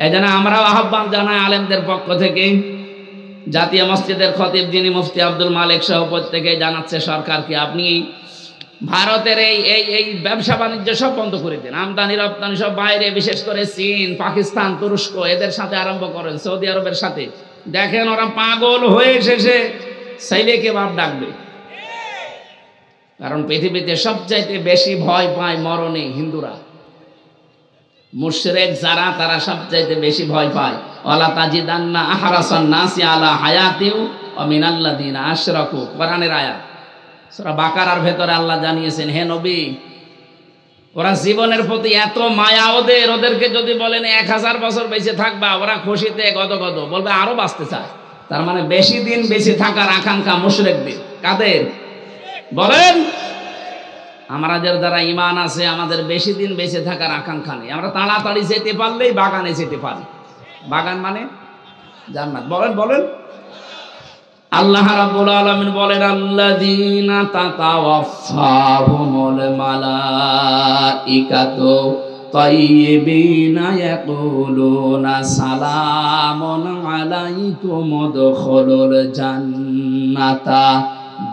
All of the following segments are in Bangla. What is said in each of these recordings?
এই জন্য আমরাও আহ্বান জানাই আলেমদের পক্ষ থেকে, জাতীয় মসজিদের খতিব যিনি মুফতি আব্দুল মালিক সহ প্রত্যেকে জানাচ্ছে সরকারকে, আপনি ভারতের এই ব্যবসা বাণিজ্য সব বন্ধ করে দেন, আমদানি রপ্তানি সব বাইরে, বিশেষ করে চীন, পাকিস্তান, তুরস্ক এদের সাথে আরম্ভ করেন, সৌদি আরবের সাথে। দেখেন ওরা পাগল হয়ে শেষে ছেলেকে বাপ ডাকবে। কারণ পৃথিবীতে সবচাইতে বেশি ভয় পায় মরণে হিন্দুরা, মুশরিক যারা তারা সবচাইতে বেশি ভয় পায়। ওয়ালা তাজিদান্না আহরাসান নাসি আলা হায়াতিউ ওয়া মিনাল্লাযিনা আশরাকু, কোরআনের আয়াত সূরা বাকারার ভেতরে আল্লাহ জানিয়েছেন, হে নবী ওরা জীবনের প্রতি এত মায়া ওদেরকে যদি বলেন 1000 বছর বেঁচে থাকবা, ওরা খুশিতে গদগদ, বলবে আরো বাঁচতে চায়। তার মানে বেশি দিন বেঁচে থাকার আকাঙ্ক্ষা মুশরিকদের। কাদের বলেন? আমাদের যারা ঈমান আছে আমাদের বেশি দিন বেঁচে থাকার আকাঙ্ক্ষা নেই, আমরা তাড়াতাড়ি যেতে পারলেই বাগানে যেতে পারি। বাগান মানে জান্নাত। বলেন বলেন। আল্লাহ রাব্বুল আলামিন বলেন, আল্লাযীনা তাতাওয়াফাহুমুল মালাইকাতু তাইয়্যিবিনা ইয়াকুলুনা সালামুন আলাইকুম উদখুলুল জান্নাতা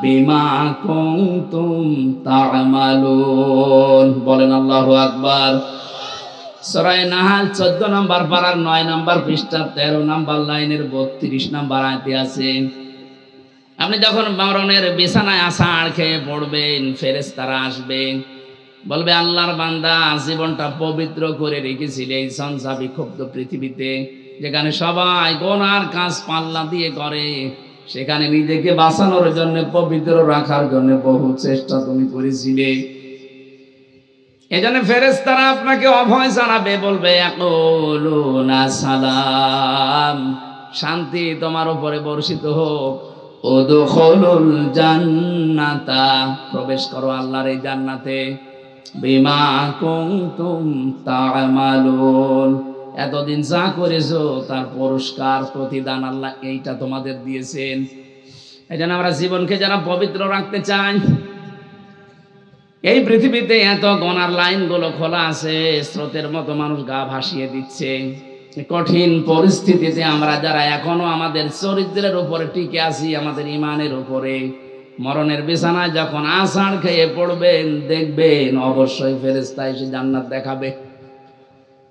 বিমা কুনতুম তা'মালুন। বলেন আল্লাহু আকবার। সূরা নাহাল 14 নম্বর পারার 9 নম্বর পৃষ্ঠা 13 নম্বর লাইনের 32 নম্বর আয়াতে আছে, আপনি যখন মরণের বিছানায় আছাড় খেয়ে পড়বেন, ফেরেশতারা আসবে, বলবে আল্লাহর বান্দা জীবনটা পবিত্র করে রেখেছিলে এই ঝঞ্ঝা বিক্ষুব্ধ পৃথিবীতে, যেখানে সবাই গুনার কাজ পাল্লা দিয়ে করে, সেখানে নিজেকে বাঁচানোর জন্য, পবিত্র রাখার জন্য বহু চেষ্টা তুমি করেছিলে। এজন্য ফেরেশতারা আপনাকে অভয় জানাবে, বলবে ইয়াকুলুনা সালাম, শান্তি তোমার উপরে বর্ষিত হোক, উদখুলুল জান্নাতা, প্রবেশ করো আল্লাহর এই জান্নাতে, বিমা কুনতুম তা'মালুন, এতদিন যা করেছো তার পুরস্কার প্রতিদান আল্লাহ এইটা তোমাদের দিয়েছেন। এজন্য আমরা জীবনকে যারা পবিত্র রাখতে চাই, এই পৃথিবীতে এত গুনার লাইনগুলো খোলা আছে, স্রোতের মতো মানুষ গা ভাসিয়ে দিচ্ছে। কঠিন পরিস্থিতিতে আমরা যারা এখনো আমাদের চরিত্রের উপরে টিকে আছি, আমাদের ঈমানের উপরে, মরণের বিছানায় যখন আছাড় খেয়ে পড়বেন, দেখবেন অবশ্যই ফেরেশতা এসে জান্নাত দেখাবে।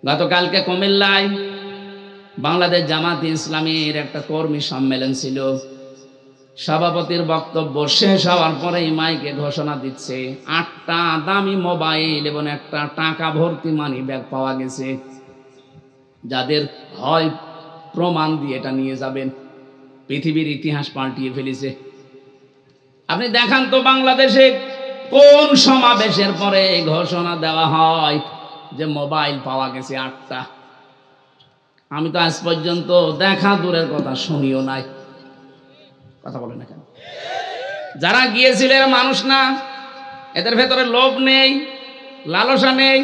গতকালকে কুমিল্লায় বাংলাদেশ জামাত ইসলামীর একটা কর্মী সম্মেলন ছিল। সভাপতির বক্তব্য শেষ হওয়ার পরে মাইকে ঘোষণা দিচ্ছে 8টা দামি মোবাইল এবং একটা টাকা ভর্তি মানি ব্যাগ পাওয়া গেছে, যাদের হয় প্রমাণ দিয়ে এটা নিয়ে যাবেন। পৃথিবীর ইতিহাস পাল্টিয়ে ফেলেছে। আপনি দেখান তো বাংলাদেশে কোন সমাবেশের পরে ঘোষণা দেওয়া হয় যে মোবাইল পাওয়া গেছে 8টা? আমি তো আজ পর্যন্ত দেখা দূরের কথা শুনিও নাই। কথা বলে না কেন? যারা গিয়েছিলেন মানুষ না, এদের ভেতরে লোভ নেই, লালসা নেই।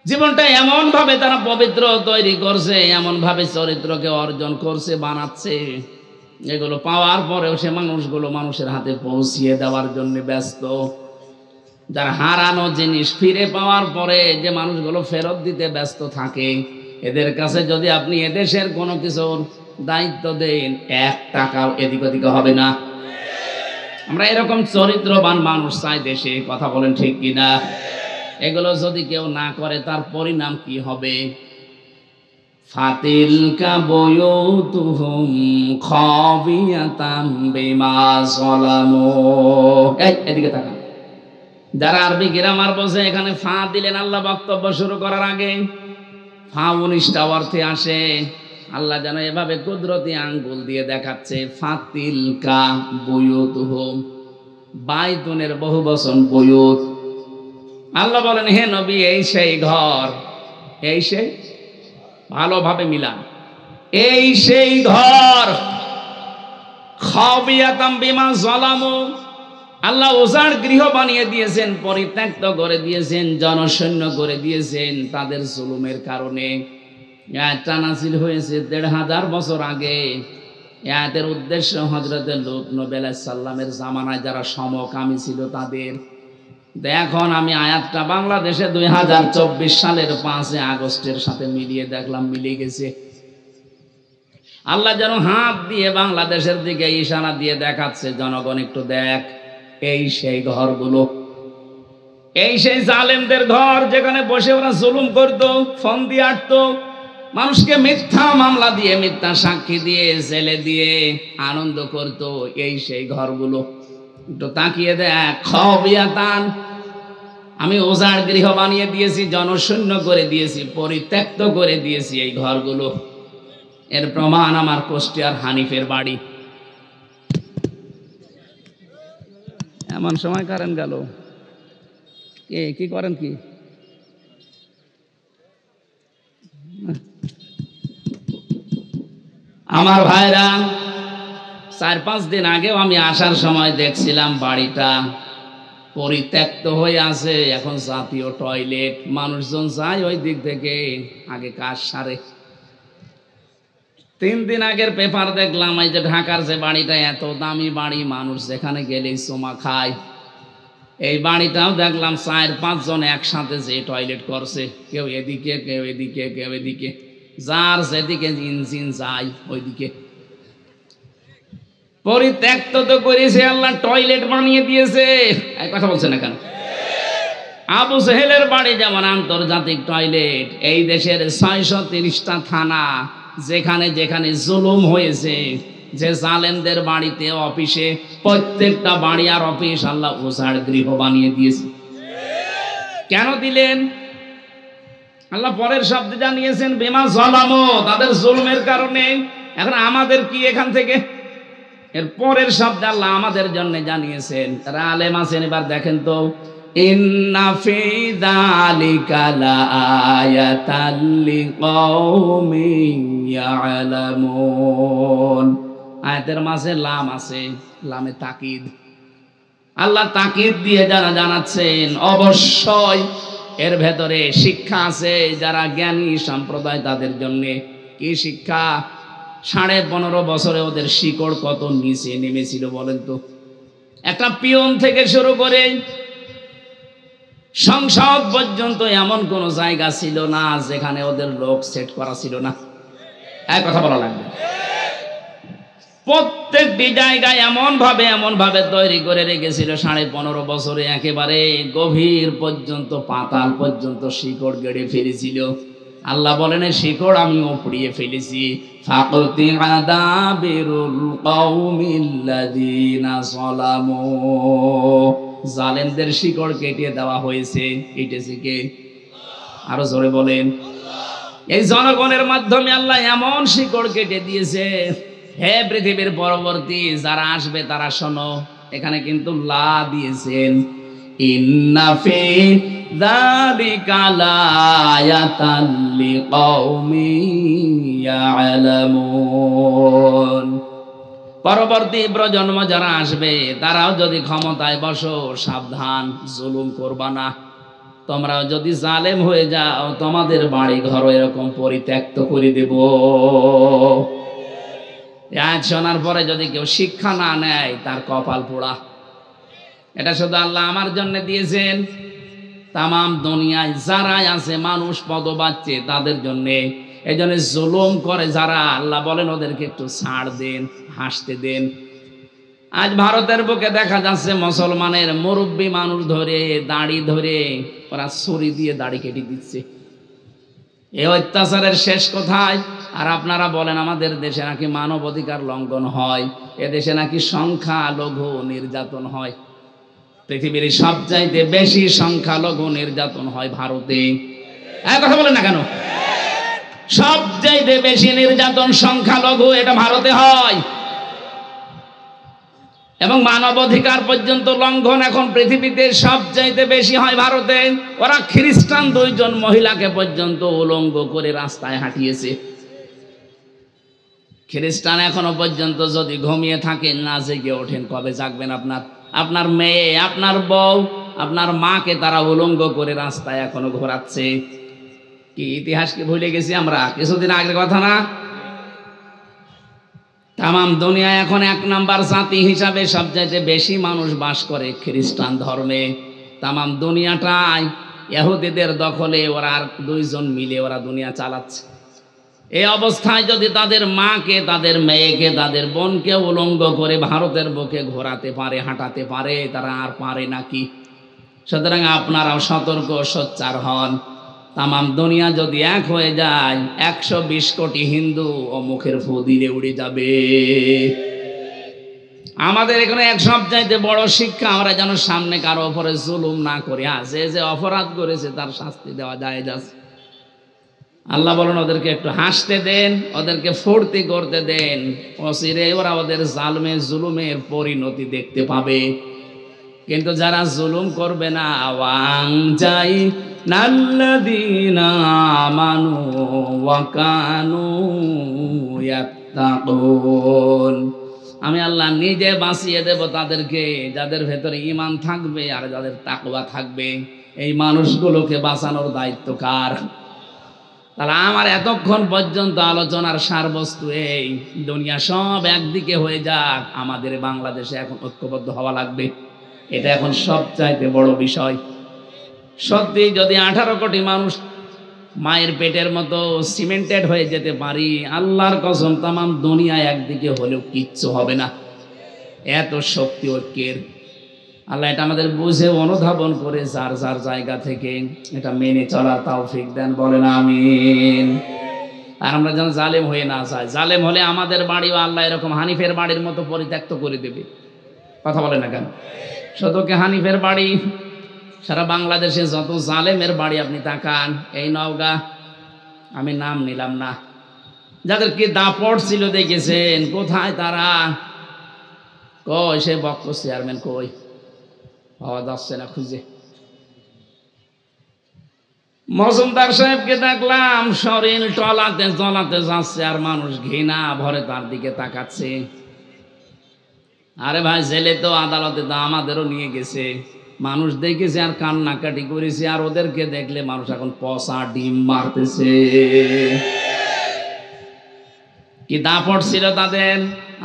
জীবনটা এমন ভাবে তারা পবিত্র তৈরি করছে, এমন ভাবে চরিত্রকে অর্জন করছে, বানাচ্ছে, এগুলো পাওয়ার পরেও সে মানুষগুলো মানুষের হাতে পৌঁছিয়ে দেওয়ার জন্য ব্যস্ত। যারা হারানো জিনিস ফিরে পাওয়ার পরে যে মানুষগুলো ফেরত দিতে ব্যস্ত থাকে, এদের কাছে যদি আপনি এদেশের কোনো কিছুর দায়িত্ব দেন, 1 টাকাও এদিক ওদিক হবে না। আমরা এরকম চরিত্রবান মানুষ চাই দেশে। কথা বলেন ঠিক কিনা? এগুলো যদি কেউ না করে তার পরিণাম কি হবে? ফাতিলকা বুয়ুতুহুম খাবিয়াতাম বিমা যালামু। এদিকে তাকান। যারা আরবি গ্রামার বোঝে, এখানে ফা দিলেন আল্লাহ বক্তব্য শুরু করার আগে। ফা 19টা অর্থে আসে। আল্লাহ যেন এভাবে কুদরতি আঙ্গুল দিয়ে দেখাচ্ছে, ফাতিলকা বুয়ুতুহুম, বাইতুনের বহুবচন বুয়ুত। আল্লাহ বলেন, হে নবী, এই সেই ঘর, এই সেই, ভালোভাবে মিলান, এই সেই ঘর, খাবিয়াতাম বিমা যালামু, আল্লাহ উজাড় গৃহ বানিয়ে দিয়েছেন, পরিত্যক্ত করে দিয়েছেন, জনশূন্য করে দিয়েছেন তাদের জুলুমের কারণে। আয়াতটা নাযিল হয়েছে 1500 বছর আগে। আয়াতের উদ্দেশ্য হযরত লূত নবী আলাইহিস সালামের জামানায় যারা সমকামী ছিল তাদের, এখন আমি আয়াতটা বাংলাদেশে 2024 সালের 5 আগস্টের সাথে মিলিয়ে দেখলাম, মিলিয়ে গেছে। আল্লাহ যেন হাত দিয়ে বাংলাদেশের দিকে ইশারা দিয়ে দেখাচ্ছে, জনগণ একটু দেখ, এই সেই ঘরগুলো, এই সেই জালেমদের ঘর, যেখানে বসে ওরা জুলুম করতো, ফোন দিয়ে আটতো, মানুষকে মিথ্যা মামলা দিয়ে, মিথ্যা সাক্ষী দিয়ে, জেলে দিয়ে আনন্দ করতো। এই সেই ঘরগুলো একটু তাকিয়ে দেখ। খাওয়াতান, আমি ওজার গৃহ বানিয়ে দিয়েছি, জনশূন্য করে দিয়েছি, পরিত্যক্ত করে দিয়েছি এই ঘরগুলো। এর প্রমাণ আমার কুষ্টিয়ার হানিফের বাড়ি। এমন সময় কারেন্ট গেল, কি করেন কি? আমার ভাইরা, 4-5 দিন আগেও আমি আসার সময় দেখছিলাম বাড়িটা পরিত্যক্ত হয়ে আছে। এখন জাতীয় টয়লেট, মানুষজন যায় ওই দিক থেকে, আগে কাজ সারে। 3 দিন আগের পেপার দেখলাম, এই যে ঢাকার যে বাড়িটা, এত দামি বাড়ি, মানুষ যেখানে গেলেই চুমা খায়, এই বাড়িটাও দেখলাম 4-5 জন একসাথে যে টয়লেট করছে, কেউ এদিকে, কেউ এদিকে, কেউ এদিকে, যার যেদিকে ইঞ্জিন যায় ওইদিকে। পরিত্যক্ত তো করেছে আল্লাহ, টয়লেট বানিয়ে দিয়েছে। এক কথা বলছেন না কেন? আবু সেহেলের বাড়ি যেমন আন্তর্জাতিক টয়লেট, এই দেশের 630টা থানা, যেখানে যেখানে জুলুম হয়েছে, যে জালেমদের বাড়িতে, অফিসে, প্রত্যেকটা বাড়ি আর অফিস আল্লাহ ওজার গৃহ বানিয়ে দিয়েছে। কেন দিলেন? আল্লাহ পরের শব্দে জানিয়েছেন, বিমা যালামু, তাদের জুলুমের কারণে। এখন আমাদের কি এখান থেকে? এর পরের শব্দ আল্লাহ আমাদের জন্য জানিয়েছেন। তারা আলেম আছেন, এবার দেখেন তো, ইন্না ফি যালিকা লাআয়াতাল লিকাওমিন ইয়ালামুন। আয়াতের মাঝে লাম আছে, লামে তাকিদ। আল্লাহ তাকিদ দিয়ে যারা জানাচ্ছেন, অবশ্যই এর ভেতরে শিক্ষা আছে যারা জ্ঞানী সম্প্রদায় তাদের জন্য। কি শিক্ষা? 15.5 বছরে ওদের শিকড় কত নিচে নেমেছিল বলেন তো। একটা পিয়ন থেকে শুরু করে সংসদ পর্যন্ত এমন কোন জায়গা ছিল না যেখানে ওদের লোক সেট করা ছিল না। এক কথা বলা লাগবে, প্রত্যেকটি জায়গায় এমন ভাবে তৈরি করে রেখেছিল 15.5 বছরে, একেবারে গভীর পর্যন্ত, পাতাল পর্যন্ত শিকড় গেড়ে ফেলেছিল। আল্লাহ বলেন, শিকড় আমি উপড়িয়ে ফেলেছি। ফাকতি আদাবিরুল কওমিল্লাযিনা যালামু, জালেমদের শিকড় কেটে দেওয়া হয়েছে। কেটেছে কে? আরো জোরে বলেন। এই জনগণের মাধ্যমে আল্লাহ এমন শিকড় কেটে দিয়েছে। হে পৃথিবীর পরবর্তী যারা আসবে তারা শোনো, এখানে কিন্তু লা দিয়েছেন। ইন্না ফি যালিকা লাআয়াতাল লিকাওমিন ইয়ালামুন। পরবর্তী প্রজন্ম যারা আসবে তারাও যদি ক্ষমতায় বসো, সাবধান, জুলুম করবা না। তোমরাও যদি জালেম হয়ে যাও, তোমাদের বাড়ি ঘর এরকম পরিত্যক্ত করে দেব। আজ শোনার পরে যদি কেউ শিক্ষা না নেয়, তার কপাল পোড়া। এটা শুধু আল্লাহ আমার জন্য দিয়েছেন, তামাম দুনিয়ায় যারাই আছে মানুষ পদ পাচ্ছে তাদের জন্য। এই জন্য জুলুম করে যারা, আল্লাহ বলেন ওদেরকে একটু ছাড় দেন, হাসতে দেন। আজ ভারতের বুকে দেখা যাচ্ছে মুসলমানের মুরব্বী মানুষ ধরে, দাড়ি ধরে, ওরা ছুরি দিয়ে দাড়ি কেটে দিচ্ছে। এই অত্যাচারের শেষ কোথায়? আর আপনারা বলেন আমাদের দেশে নাকি মানব অধিকার লঙ্ঘন হয়, এদেশে নাকি সংখ্যালঘু নির্যাতন হয়। পৃথিবীর সবচাইতে বেশি সংখ্যালঘু নির্যাতন হয় ভারতে। এক কথা বলেন না কেন? সবচাইতে বেশি নির্যাতন সংখ্যালঘু, এটা ভারতে হয়। এবং মানবাধিকার পর্যন্ত লঙ্ঘন এখন পৃথিবীতে সবচাইতে বেশি হয় ভারতে। ওরা খ্রিস্টান 2 জন মহিলাকে পর্যন্ত উলঙ্গ করে রাস্তায় হাঁটিয়েছে। খ্রিস্টান এখনো পর্যন্ত যদি ঘুমিয়ে থাকেন, না জেগে ওঠেন, কবে জাগবেন? আপনার মেয়ে, আপনার বউ, আপনার মাকে তারা উলঙ্গ করে রাস্তায় এখনো ঘোরাচ্ছে। কি ইতিহাসকে ভুলে গেছি আমরা? কিছুদিন আগের কথা না? তামাম দুনিয়ায় এখন 1 নাম্বার জাতি হিসাবে সবচাইতে বেশি মানুষ বাস করে খ্রিস্টান ধর্মে। তামাম দুনিয়াটাই ইহুদিদের দখলে, ওরা আর দুইজন মিলে ওরা দুনিয়া চালাচ্ছে। এই অবস্থায় যদি তাদের মাকে, তাদের মেয়েকে, তাদের বোনকে উলঙ্গ করে ভারতের বুকে ঘোরাতে পারে, হাঁটাতে পারে, তারা আর পারে নাকি? সুতরাং আপনারাও সতর্ক, সোচ্চার হন। তামাম দুনিয়া যদি এক হয়ে যায়, 120 কোটি হিন্দু ও মুখের ফু দিলে উড়ে যাবে। আমাদের এখানে এক সবচাইতে বড় শিক্ষা, আমরা যেন সামনে কারো উপরে জুলুম না করি। যে যে অপরাধ করেছে তার শাস্তি দেওয়া যায় যাচ্ছে। আল্লাহ বলেন ওদেরকে একটু হাসতে দেন, ওদেরকে ফুর্তি করতে দেন, অচিরে ওরা ওদের জালমে জুলুমের পরিণতি দেখতে পাবে। কিন্তু যারা জুলুম করবে না, ওয়াং যাই নাল্লাযীনা আমানু ওয়া কানু ইয়াত্তাকুন, আমি আল্লাহ নিজে বাঁচিয়ে দেব তাদেরকে, যাদের ভেতরে ঈমান থাকবে আর যাদের তাকওয়া থাকবে। এই মানুষগুলোকে বাঁচানোর দায়িত্ব কার? তাহলে আমার এতক্ষণ পর্যন্ত আলোচনার সারবস্তু এই, দুনিয়া সব একদিকে হয়ে যাক, আমাদের বাংলাদেশে এখন ঐক্যবদ্ধ হওয়া লাগবে। এটা এখন সবচাইতে বড় বিষয়। সত্যি যদি 18 কোটি মানুষ মায়ের পেটের মতো সিমেন্টেড হয়ে যেতে পারি, আল্লাহর কসম তামাম দুনিয়া একদিকে হলেও কিচ্ছু হবে না। এত শক্তি ঐক্যের। আল্লাহ এটা আমাদের বুঝে অনুধাবন করে যার যার জায়গা থেকে এটা মেনে চলার তৌফিক দেন, বলেন আমিন। আর আমরা যেন জালেম হয়ে না যাই। জালেম হলে আমাদের বাড়িও আল্লাহ এরকম হানিফের বাড়ির মতো পরিত্যক্ত করে দেবে। কথা বলে না কেন? শুধু কি হানিফের বাড়ি, সারা বাংলাদেশে যত জালেমের বাড়ি আপনি তাকান। এই নওগাঁ, আমি নাম নিলাম না, যাদের কি দাপট ছিল দেখেছেন, কোথায় তারা? কই সে বক্ক চেয়ারম্যান কই? পাওয়া যাচ্ছে না খুঁজে। মজুমদার সাহেবকে দেখলাম শরীর টলাতে জ্বলাতে যাচ্ছে, আর মানুষ ঘৃণা ভরে তার দিকে তাকাচ্ছে। আরে ভাই, জেলে তো আদালতে তো আমাদেরও নিয়ে গেছে, মানুষ দেখেছে আর কান্নাকাটি করেছে, আর ওদেরকে দেখলে মানুষ এখন পচা ডিম মারতেছে। কি দাপট ছিল তাদের!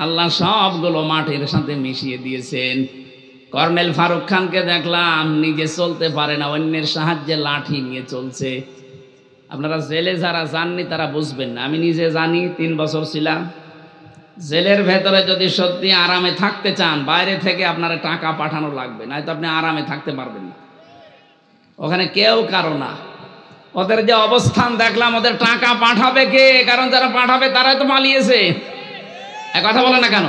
আল্লাহ সবগুলো মাটির সাথে মিশিয়ে দিয়েছেন। কর্নেল ফারুক খানকে দেখলাম নিজে চলতে পারে না, অন্যের সাহায্যে লাঠি নিয়ে চলছে। আপনারা জেলে যারা যাননি তারা বুঝবেন না, আমি নিজে জানি, 3 বছর ছিলাম জেলের ভেতরে। যদি সত্যি আরামে থাকতে চান, বাইরে থেকে আপনারা টাকা পাঠানো লাগবে, নয়তো আপনি আরামে থাকতে পারবেন না। ওখানে কেউ কারো না। ওদের যে অবস্থান দেখলাম, ওদের টাকা পাঠাবে কে? কারণ যারা পাঠাবে তারাই তো পালিয়েছে। কথা বলে না কেন?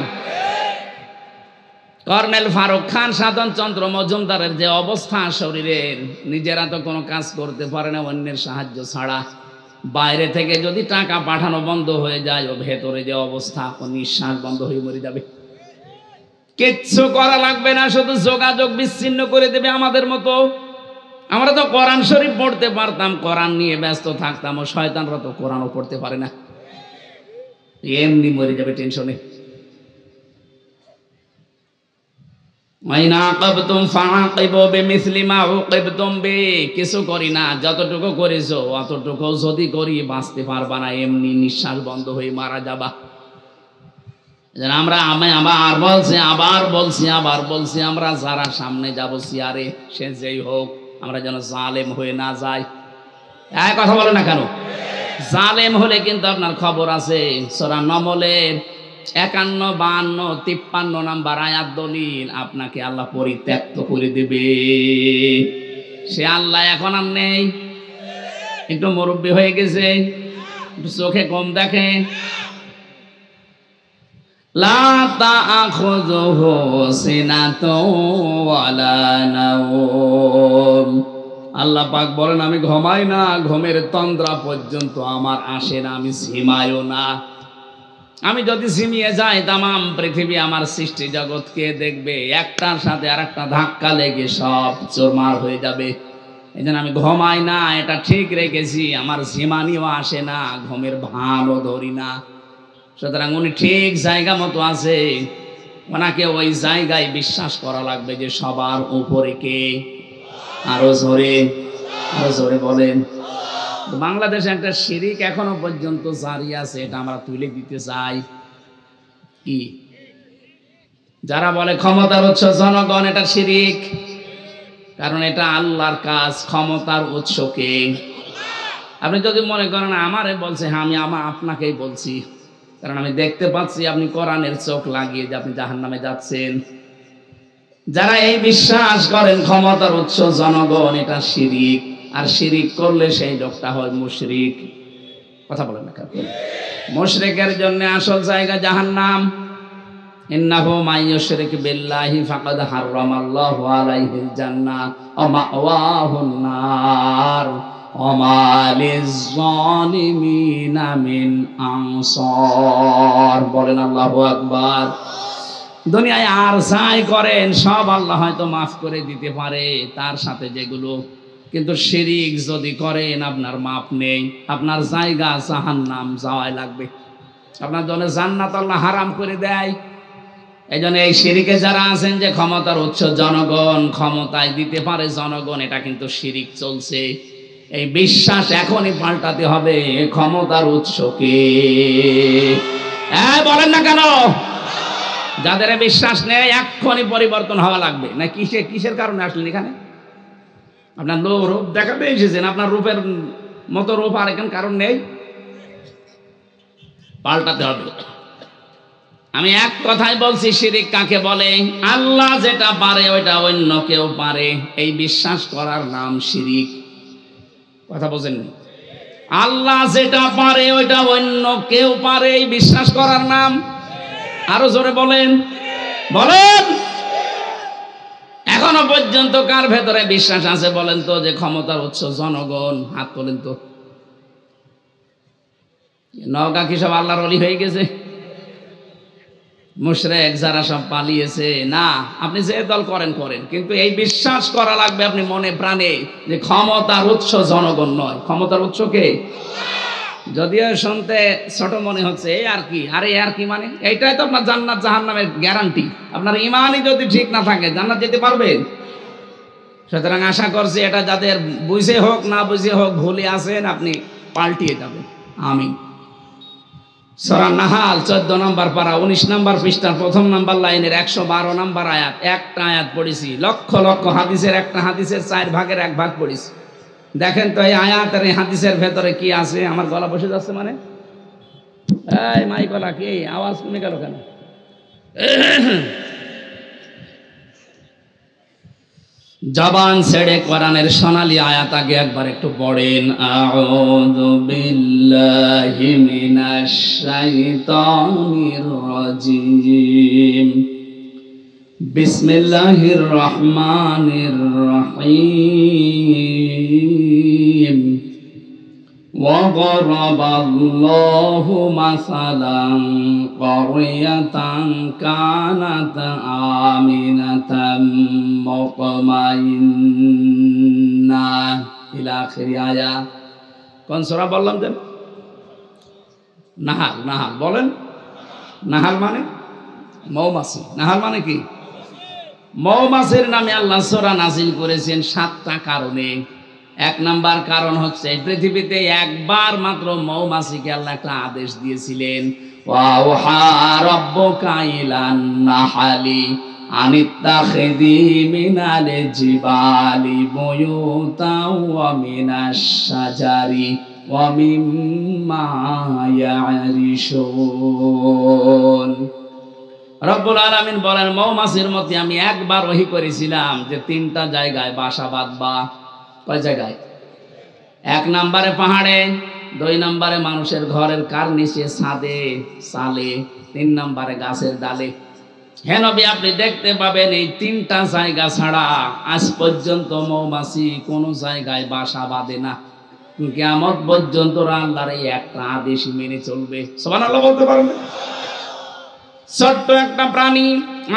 কর্নেল ফারুক খান, সাধন চন্দ্র মজুমদারের যে অবস্থা শরীরের, নিজেরা তো কোনো কাজ করতে পারে না অন্যের সাহায্য ছাড়া। বাইরে থেকে যদি টাকা পাঠানো বন্ধ হয়ে যায়, ও ভেতরে যে অবস্থা, ও নিঃশ্বাস বন্ধ হয়ে মরে যাবে। কিচ্ছু করা লাগবে না, শুধু যোগাযোগ বিচ্ছিন্ন করে দেবে আমাদের মতো। আমরা তো কোরআন শরীফ পড়তে পারতাম, কোরআন নিয়ে ব্যস্ত থাকতাম, ও শয়তানরা তো কোরআনও পড়তে পারে না, এমনি মরে যাবে টেনশনে। কিছু করি না, যতটুকু করেছো অতটুকু যদি করি বাঁচতে পারবা না, এমনি নিঃশ্বাস বন্ধ হয়ে মারা যাবা। আমরা আবার বলছি আমরা যারা সামনে যাবো চেয়ারে, সে যেই হোক, আমরা যেন জালেম হয়ে না যাই। কথা বলে না কেন? জালেম হলে কিন্তু আপনার খবর আছে। সূরা নমলের 51, 52, 53 নাম্বার আয়াত দলিল, আপনাকে আল্লাহ পরিত্যক্ত করে দেবে। সে আল্লাহ এখন আর নেই, একটু মুরব্বী হয়ে গেছে, একটু চোখে কম দেখে। লা তাআখুযুহু সিনাতুন ওয়ালা নাওম। আল্লাহ পাক বলেন, আমি ঘুমাই না, ঘুমের তন্দ্রা পর্যন্ত আমার আসে না, আমি ঝিমাইও না। আমি যদি ঝিমিয়ে যাই, তামাম পৃথিবী আমার সৃষ্টি জগৎকে দেখবে, একটার সাথে আর একটা ধাক্কা লেগে সব চোরমার হয়ে যাবে। এই জন্য আমি ঘুমাই না, এটা ঠিক রেখেছি। আমার ঝিমানিও আসে না, ঘুমের ভানও ধরি না। সুতরাং উনি ঠিক জায়গা মতো আছে, ওনাকে ওই জায়গায় বিশ্বাস করা লাগবে যে সবার উপরে কে। আরো জোরে বলেন। বাংলাদেশে একটা শিরিক এখনো পর্যন্ত জারি আছে, এটা আমরা তুলে দিতে চাই। কি? যারা বলে ক্ষমতার উৎস জনগণ, এটা শিরিক। কারণ এটা আল্লাহর কাজ, ক্ষমতার উৎসকে। আপনি যদি মনে করেন আমারে বলছে, হ্যাঁ আমি আপনাকেই বলছি, কারণ আমি দেখতে পাচ্ছি আপনি কোরআনের চোখ লাগিয়ে যে আপনি জাহান্নামে যাচ্ছেন। যারা এই বিশ্বাস করেন ক্ষমতার উৎস জনগণ, এটা শিরিক। আর শিরিক করলে সেই লোকটা হয় মুশরিক। কথা বলেন না কেন? মুশরিকের জন্য আসল জায়গা জাহান্নাম। ইন্নাহু মাইয়ুশরিক বিল্লাহি ফাকাদ হারামাল্লাহু আলাইহিল জান্নাহ ওয়া মাওয়াহুন নার ওয়া মা লিয-যালিমিনা মিন আনসার। বলেন আল্লাহু আকবার। দুনিয়ায় আর যাই করেন সব আল্লাহ হয়তো মাফ করে দিতে পারে, তার সাথে যেগুলো, কিন্তু শিরিক যদি করেন আপনার মাপ নেই, আপনার জায়গা জাহান্নাম, যাওয়াই লাগবে। আপনার জন্য জান্নাত আল্লাহ হারাম করে দেয়। এই জন্য এই শিরিকে যারা আছেন যে ক্ষমতার উৎস জনগণ, ক্ষমতায় দিতে পারে জনগণ, এটা কিন্তু শিরিক চলছে। এই বিশ্বাস এখনই পাল্টাতে হবে। ক্ষমতার উৎসকে বলেন না কেন? যাদের বিশ্বাস নেই এক্ষুনি পরিবর্তন হওয়া লাগবে। না কিসের কারণে আসলেন এখানে? আপনার রূপ দেখাতে এসেছেন, আপনার রূপের মতো রূপ আর এখানে কারণ নেই। পাল্টাতে হবে। আমি এক কথাই বলছি, শিরিক কাকে বলে? আল্লাহ যেটা পারে ওইটা অন্য কেউ পারে, এই বিশ্বাস করার নাম শিরিক। কথা বোঝেননি? আল্লাহ যেটা পারে ওইটা অন্য কেউ পারে, এই বিশ্বাস করার নাম, আরো জোরে বলেন, বলেন। এখনো পর্যন্ত কার ভেতরে বিশ্বাস আছে বলেন তো যে ক্ষমতার উৎস জনগণ? হাত তোলেন তো। নওগাঁ কি সব আল্লাহর ওলি হয়ে গেছে? মুশরিক যারা সব পালিয়েছে? না, আপনি যে দল করেন করেন, কিন্তু এই বিশ্বাস করা লাগবে আপনি মনে প্রাণে যে ক্ষমতার উৎস জনগণ নয়, ক্ষমতার উৎস কে? যদিও শুনতে ছোট মনে হচ্ছে, এই আর কি, আরে আর কি মানে? এইটাই তো আপনার জান্নাত জাহান্নামের গ্যারান্টি। আপনার ইমানই যদি ঠিক না থাকে জান্নাত যেতে পারবেন? সুতরাং আশা করছি এটা যাদের বুঝে হোক না বুঝে হোক ভুলে আছেন, আপনি পাল্টিয়ে যাবেন। আমিন। সূরা নাহাল 14 নম্বর পারা 19 নম্বর পৃষ্ঠার 1 নম্বর লাইনের 112 নম্বর আয়াত। একটা আয়াত পড়েছি, লক্ষ লক্ষ হাদিসের একটা হাদিসের 4 ভাগের 1 ভাগ পড়েছি। দেখেন তো এই আয়াত আর এই হাদিসের ভেতরে কি আছে। আমার গলা বসে যাচ্ছে মানে, এই মাই গলা কি আওয়াজ কমে গেল কেন? জবান ছেড়ে কোরআনের সোনালী আয়াত আগে একবার একটু পড়েন। আউযু বিল্লাহি মিনাশ শাইতানির রাজিম। বিসমিল্লাহির রহমানির রহিম। وضرب الله مثلا قرية كانت آمنة مطمئنة إلى آخر آية। কোন সূরা বললাম যেন? নাহাল। নাহাল বলেন। নাহাল মানে মৌমাছি। নাহাল মানে কি? মৌমাছির নামে আল্লাহ সূরা নাযিল করেছেন 7টা কারণে। 1 নাম্বার কারণ হচ্ছে পৃথিবীতে একবার মাত্র মৌমাছিকে আল্লাহ একটা আদেশ দিয়েছিলেন, ওয়াহা রাব্বুকা ইলান নাহালি আনিত্তাখিযি মিনাল জিবালি বুয়ুতাও ওয়া মিনাশ শাজারি ওয়া মিম্মা ইয়ারিশুন। রব্বুল আলামিন বলেন, মৌমাছির মধ্যে আমি একবার ওহী করেছিলাম যে 3টা জায়গায় বাসা বাঁধবা। কয় জায়গায়? 1 নম্বরে পাহাড়ে, 2 নম্বরে মানুষের ঘরের কার্নিশে, ছাদে, চালে, 3 নম্বরে গাছের ডালে। হে নবী, আপনি দেখতে পাবেন এই 3টা জায়গা ছাড়া আজ পর্যন্ত মৌমাছি কোন জায়গায় বাসা বাঁধে না। কিয়ামত পর্যন্ত আল্লাহর এই একটা আদেশ মেনে চলবে। সুবহানাল্লাহ বলতে পারবেন? ছোট্ট একটা প্রাণী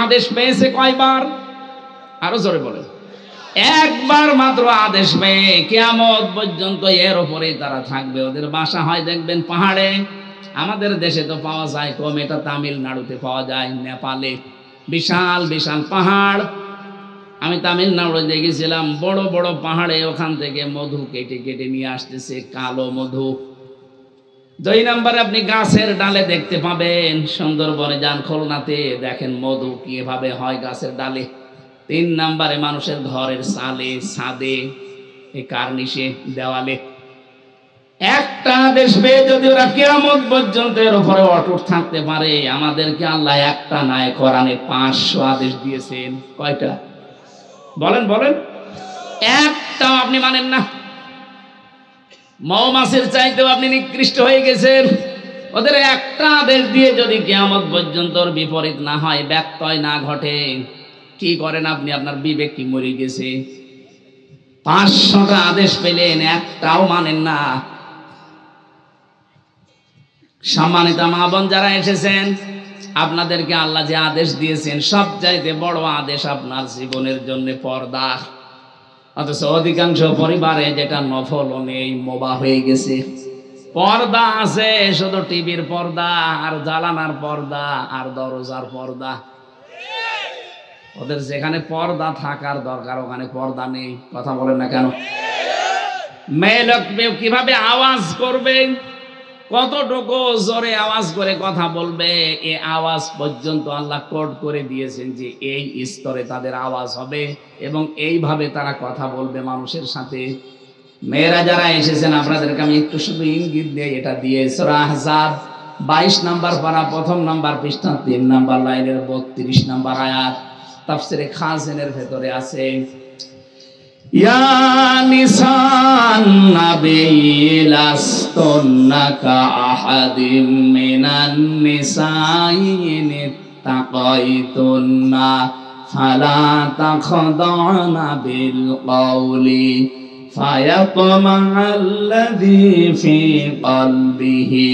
আদেশ পেয়েছে কয়বার? আরো জোরে বলেন। একবার মাত্র আদেশ পেয়ে কিয়ামত পর্যন্ত এর উপরে তারা থাকবে। ওদের বাসা হয় দেখবেন পাহাড়ে। আমাদের দেশে তো পাওয়া যায় কম, এটা তামিলনাড়ুতে পাওয়া যায়, নেপালে বিশাল বিশাল পাহাড়। আমি তামিলনাড়ু দেখেছিলাম, বড় বড় পাহাড়ে ওখান থেকে মধু কেটে কেটে নিয়ে আসতেছে, কালো মধু। 2 নম্বরে আপনি গাছের ডালে দেখতে পাবেন, সুন্দরবনে যান, খুলনাতে দেখেন মধু কিভাবে হয় গাছের ডালে। তিন নাম্বারে মানুষের ঘরের চালে, ছাদে, এই কার্নিশে, দেওয়ালে। একটা আদেশ পেয়ে যদি ওরা কিয়ামত পর্যন্ত এর উপরে অটুট থাকতে পারে, আমাদেরকে আল্লাহ একটা নয় কোরআনে 500 আদেশ দিয়েছেন। কয়টা বলেন বলেন? একটাও আপনি মানেন না। মৌমাছির চাইতেও আপনি নিকৃষ্ট হয়ে গেছেন। ওদের একটা আদেশ দিয়ে যদি কিয়ামত পর্যন্ত বিপরীত না হয়, ব্যত্যয় না ঘটে, কি করেন আপনি? আপনার বিবেক কি মরে গেছে? 500টা আদেশ পেলেন, একটাও মানেন না। সম্মানিত মা বোন যারা এসেছেন, আপনাদেরকে আল্লাহ যে আদেশ দিয়েছেন, সবচাইতে বড় আদেশ আপনার জীবনের জন্য পর্দা। অথচ অধিকাংশ পরিবারে যেটা নফল নেই, মোবা হয়ে গেছে। পর্দা আছে শুধু টিভির পর্দা, আর জানালার পর্দা, আর দরজার পর্দা। ওদের যেখানে পর্দা থাকার দরকার ওখানে পর্দা নেই। কথা বলেন না কেন? মেয়ে লোক কিভাবে আওয়াজ করবে, কতটুকু জোরে আওয়াজ করে কথা বলবে, এই আওয়াজ পর্যন্ত আল্লাহ কোড করে দিয়েছেন যে এই স্তরে তাদের আওয়াজ হবে এবং এইভাবে তারা কথা বলবে মানুষের সাথে। মেয়েরা যারা এসেছেন, আপনাদেরকে আমি একটু শুধু ইঙ্গিত দিয়ে এটা দিয়ে, সূরা আহজাব 22 নাম্বার পারা, 1ম নাম্বার পৃষ্ঠা, 3 নাম্বার লাইনের 32 নাম্বার আয়াত, তাফসিরে খাজিনের ভেতরে আছে। ইয়া নিসান নাবিয়্যি লাস্তুন্না কাআহাদিম মিনান নিসাই ইন তাকাইতুন্না ফালা তাখদা'না বিল কওলি ফায়াতমা'আল্লাযী ফী কলবিহি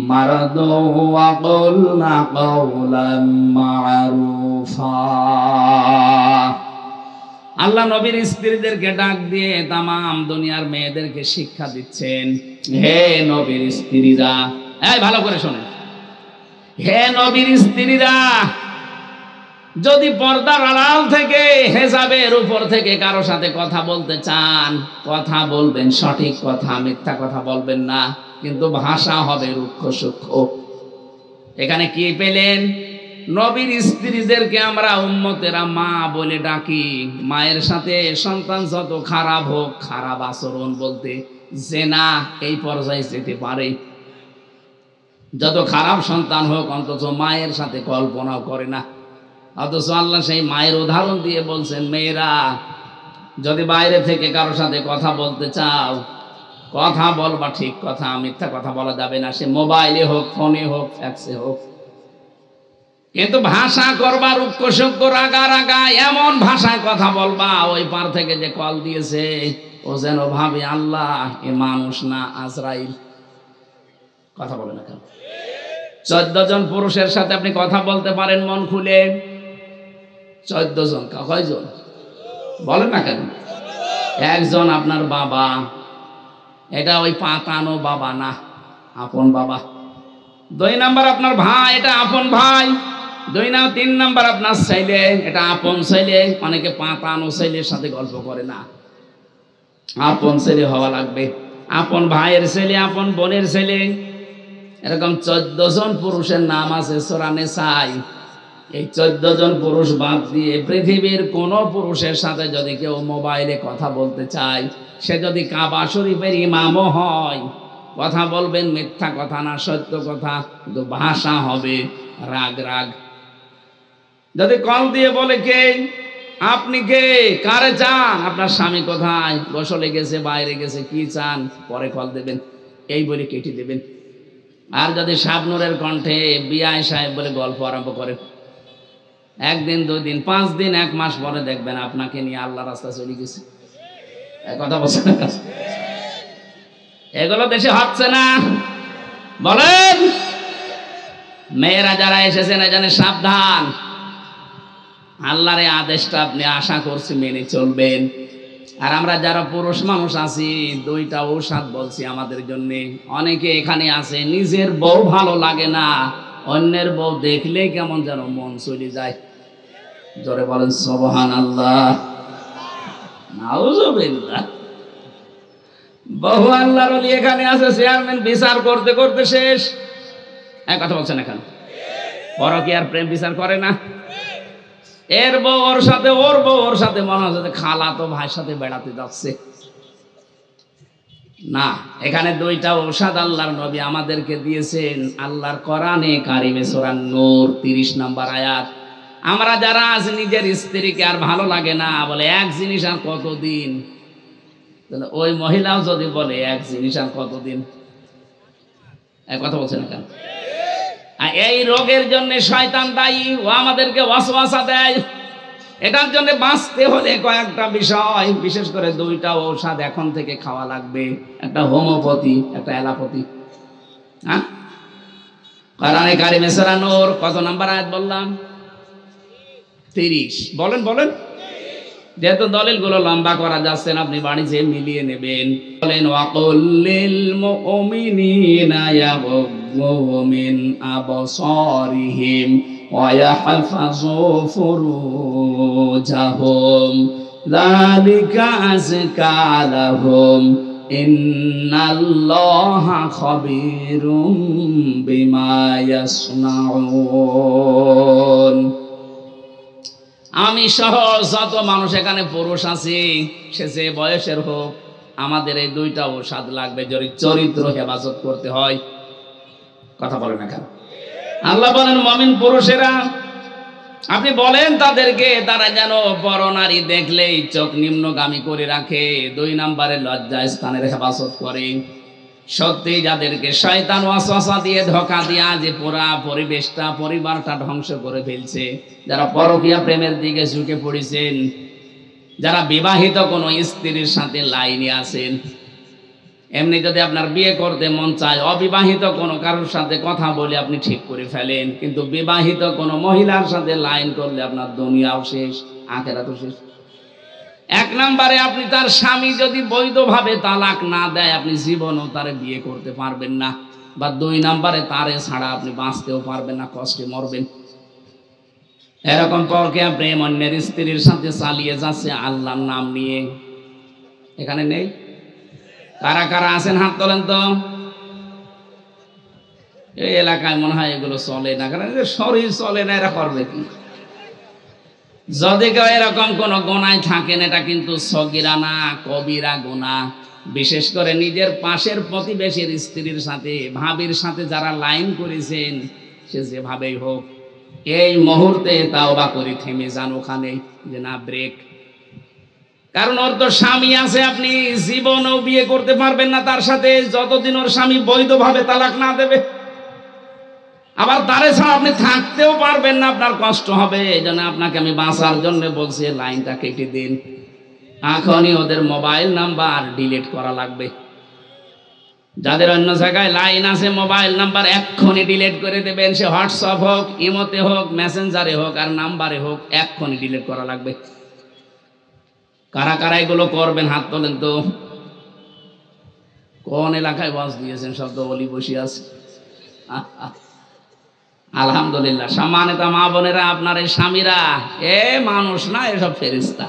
মারাদু ওয়া কুলনা কাওলাম মা'রুফা। আল্লাহ নবীর স্ত্রীদেরকে ডাক দিয়ে তামাম দুনিয়ার মেয়েদেরকে শিক্ষা দিচ্ছেন, হে নবীর স্ত্রীরা, এই ভালো করে শোনেন, হে নবীর স্ত্রীরা, যদি পর্দার আড়াল থেকে, হেজাবের উপর থেকে কারো সাথে কথা বলতে চান, কথা বলবেন সঠিক কথা, মিথ্যা কথা বলবেন না, কিন্তু ভাষা হবে রুক্ষ সূক্ষ্ম। এখানে কি পেলেন? নবীর স্ত্রীদেরকে আমরা উম্মতেরা মা বলে ডাকি। মায়ের সাথে সন্তান যত খারাপ হোক, খারাপ আচরণ বলতে জেনা এই পর্যায়ে যেতে পারে। যত খারাপ সন্তান হোক, অন্তত মায়ের সাথে কল্পনাও করে না। অথচ আল্লাহ সেই মায়ের উদাহরণ দিয়ে বলছেন, মেয়েরা যদি বাইরে থেকে কারোর সাথে কথা বলতে চাও, কথা বলবা ঠিক কথা, মিথ্যা কথা বলা যাবে না। সে মোবাইলে হোক, ফোনে হোক, ফ্যাক্সে হোক, কিন্তু ভাষা করবা রুক্ষ সূক্ষ্ম, রাগা রাগা, এমন ভাষায় কথা বলবা ওই পার থেকে যে কল দিয়েছে ও যেন ভাবে আল্লাহ এ মানুষ না আজরাইল। কথা বলে না কেন? 14 জন পুরুষের সাথে আপনি কথা বলতে পারেন মন খুলে? 14 জন। কয়জন বলেন না কেন? একজন আপনার বাবা, এটা ওই পাতানো বাবা না, আপন বাবা। 2 নাম্বার আপনার ভাই, এটা আপন ভাই। 3 নাম্বার আপনার ছেলে, এটা আপন ছেলে। অনেকে পাতানো ছেলের সাথে গল্প করে না, আপন ছেলে হওয়া লাগবে। আপন ভাইয়ের ছেলে, আপন বোনের ছেলে, এরকম 14 জন পুরুষের নাম আছে সূরা নিসায়। এই 14 জন পুরুষ বাদ দিয়ে পৃথিবীর কোন পুরুষের সাথে যদি কেউ মোবাইলে কথা বলতে চায়, সে যদি কাবা শরীফের ইমামও হয়, কথা বলবেন মিথ্যা কথা না, সত্য কথা, কিন্তু ভাষা হবে রাগ রাগ। যদি কল দিয়ে বলে, কে আপনি, কে কারে চান, আপনার স্বামী কোথায়, গোসলে গেছে, বাইরে গেছে, কি চান, পরে কল দেবেন, এই বলে কেটে দেবেন। আর যদি শাবনুরের কণ্ঠে বিআই সাহেব বলে গল্প আরম্ভ করে, 1 দিন 2 দিন 5 দিন 1 মাস পরে দেখবেন আপনাকে নিয়ে আল্লাহ রাস্তা চলে গেছে। কথা বলছেন না? এগুলো দেশে হচ্ছে না? বলেন। মেয়েরা যারা এসেছেন এখানে সাবধান, আল্লাহর এই আদেশটা আপনি আশা করছি মেনে চলবেন। আর আমরা যারা পুরুষ মানুষ আছি, 2টা ঔষধ বলছি আমাদের জন্য। অনেকে এখানে আছে নিজের বউ ভালো লাগে না, অন্যের বউ দেখলেই কেমন যেন মন চলে যায়। জোরে বলেন সুবহানাল্লাহ, নাউযুবিল্লাহ। বহু আল্লাহর ওলি এখানে আছে, চেয়ারম্যান বিচার করতে করতে শেষ। এক কথা বলছেন, এখন পরকীয়ার প্রেম বিচার করে না। এর বউ ওর সাথে, ওর বউ ওর সাথে, মনে হচ্ছে খালা তো ভাইয়ের সাথে বেড়াতে যাচ্ছে। না, এখানে দুইটা ঔষধ আল্লাহর নবী আমাদেরকে দিয়েছেন আল্লাহর কোরআনে কারিমে সূরা নূর 30 নম্বর আয়াত। আমরা যারা আজ নিজের স্ত্রীকে আর ভালো লাগে না, বলে এক জিনিস আর কতদিন, তাহলে ওই মহিলাও যদি বলে এক জিনিস আর কতদিন, এক কথা বলছে না কেন? আর এই রোগের জন্য শয়তান দায়ী, ও আমাদেরকে ওয়াসওয়াসা দেয়। এটার জন্য বাঁচতে হলে কয়েকটা বিষয়, বিশেষ করে দুইটা ঔষধ এখন থেকে খাওয়া লাগবে, একটা হোমিওপ্যাথি, একটা অ্যালোপ্যাথি। হ্যাঁ, কোরআনে কারিমে সূরা নূর কত নাম্বার আয়াত বললাম? 30। বলেন বলেন। যেহেতু দলিলগুলো লম্বা করা যাচ্ছে না, আপনি বাড়ি যেয়ে মিলিয়ে নেবেন। বলেন ওয়াকুল্লিল মুমিনিনা ইয়াগুদ্দু মিন আবসারিহিম ওয়া ইয়াহফাযু ফুরুজাহুম যালিকা আযকা লাহুম ইন্নাল্লাহা খাবীরুম বিমা ইয়াসনাউন। আমি সহ যত মানুষ এখানে পুরুষ আছি, সে যে বয়সের হোক, আমাদের এই দুইটা ঔষধ লাগবে যদি চরিত্র হেফাজত করতে হয়। কথা বলেন না কেন? আল্লাহ বলেন মুমিন পুরুষেরা, আপনি বলেন তাদেরকে, তারা যেন পরনারী দেখলেই চোখ নিম্নগামী করে রাখে, 2 নম্বরে লজ্জা স্থানের হেফাজত করে। সত্যি যাদেরকে শয়তান ওয়াসওয়াসা দিয়ে ধোঁকা দিয়া যে পুরা পরিবেশটা, পরিবারটা ধ্বংস করে ফেলছে, যারা পরকীয়া প্রেমের দিকে ঝুঁকে পড়েছেন, যারা বিবাহিত কোনো স্ত্রীর সাথে লাইনে আছেন, এমনি যদি আপনার বিয়ে করতে মন চায়, অবিবাহিত কোনো কারোর সাথে কথা বলে আপনি ঠিক করে ফেলেন, কিন্তু বিবাহিত কোনো মহিলার সাথে লাইন করলে আপনার দুনিয়াও শেষ, আখিরাতও শেষ। 1 নম্বরে, আপনি তার স্বামী যদি বৈধভাবে তালাক না দেয়, আপনি জীবনও তারে বিয়ে করতে পারবেন না। বা 2 নম্বরে, তারে ছাড়া আপনি বাঁচতেও পারবেন না, কষ্টে মরবেন। এরকম পরকীয়া প্রেম অন্যের স্ত্রীর সাথে চালিয়ে যাচ্ছে আল্লাহর নাম নিয়ে, এখানে নেই? কারা কারা আছেন হাত তোলেন তো। এই এলাকায় মনে হয় এগুলো চলে না, কারণ শরীর চলে না, এরা করবে কি? যদি কেউ এরকম কোন গুনায় থাকেন, এটা কিন্তু সগীরা না, কবিরা গুনাহ। বিশেষ করে নিজের পাশের প্রতিবেশীর স্ত্রীর সাথে, ভাবির সাথে যারা লাইন করেছেন, সে যেভাবেই হোক এই মুহূর্তে তাওবা করে থেমে যান ওখানে, যে না ব্রেক। কারণ ওর তো স্বামী আছে, আপনি জীবনেও বিয়ে করতে পারবেন না তার সাথে, যতদিন ওর স্বামী বৈধভাবে তালাক না দেবে। আবার তারে ছাড়া আপনি থাকতেও পারবেন না, আপনার কষ্ট হবে। এই জন্য আপনাকে আমি বাঁচার জন্য বলছি, লাইনটা কেটে দিন। এখনই ওদের মোবাইল নাম্বার ডিলিট করা লাগবে। যাদের অন্য জায়গায় লাইন আছে, মোবাইল নাম্বার এক্ষুনি ডিলিট করে দেবেন। সে হোয়াটসঅ্যাপ হোক, ইমোতে হোক, মেসেঞ্জারে হোক, আর নাম্বারে হোক, এক্ষুনি ডিলিট করা লাগবে। কারা কারা এগুলো করবেন হাত তোলেন তো। কোন এলাকায় ওয়াজ দিয়েছেন? সব তো বলি বসে আছে। আলহামদুলিল্লাহ। সম্মানিত মা বোনেরা, আপনার এই স্বামীরা এ মানুষ না, এসব ফেরেশতা।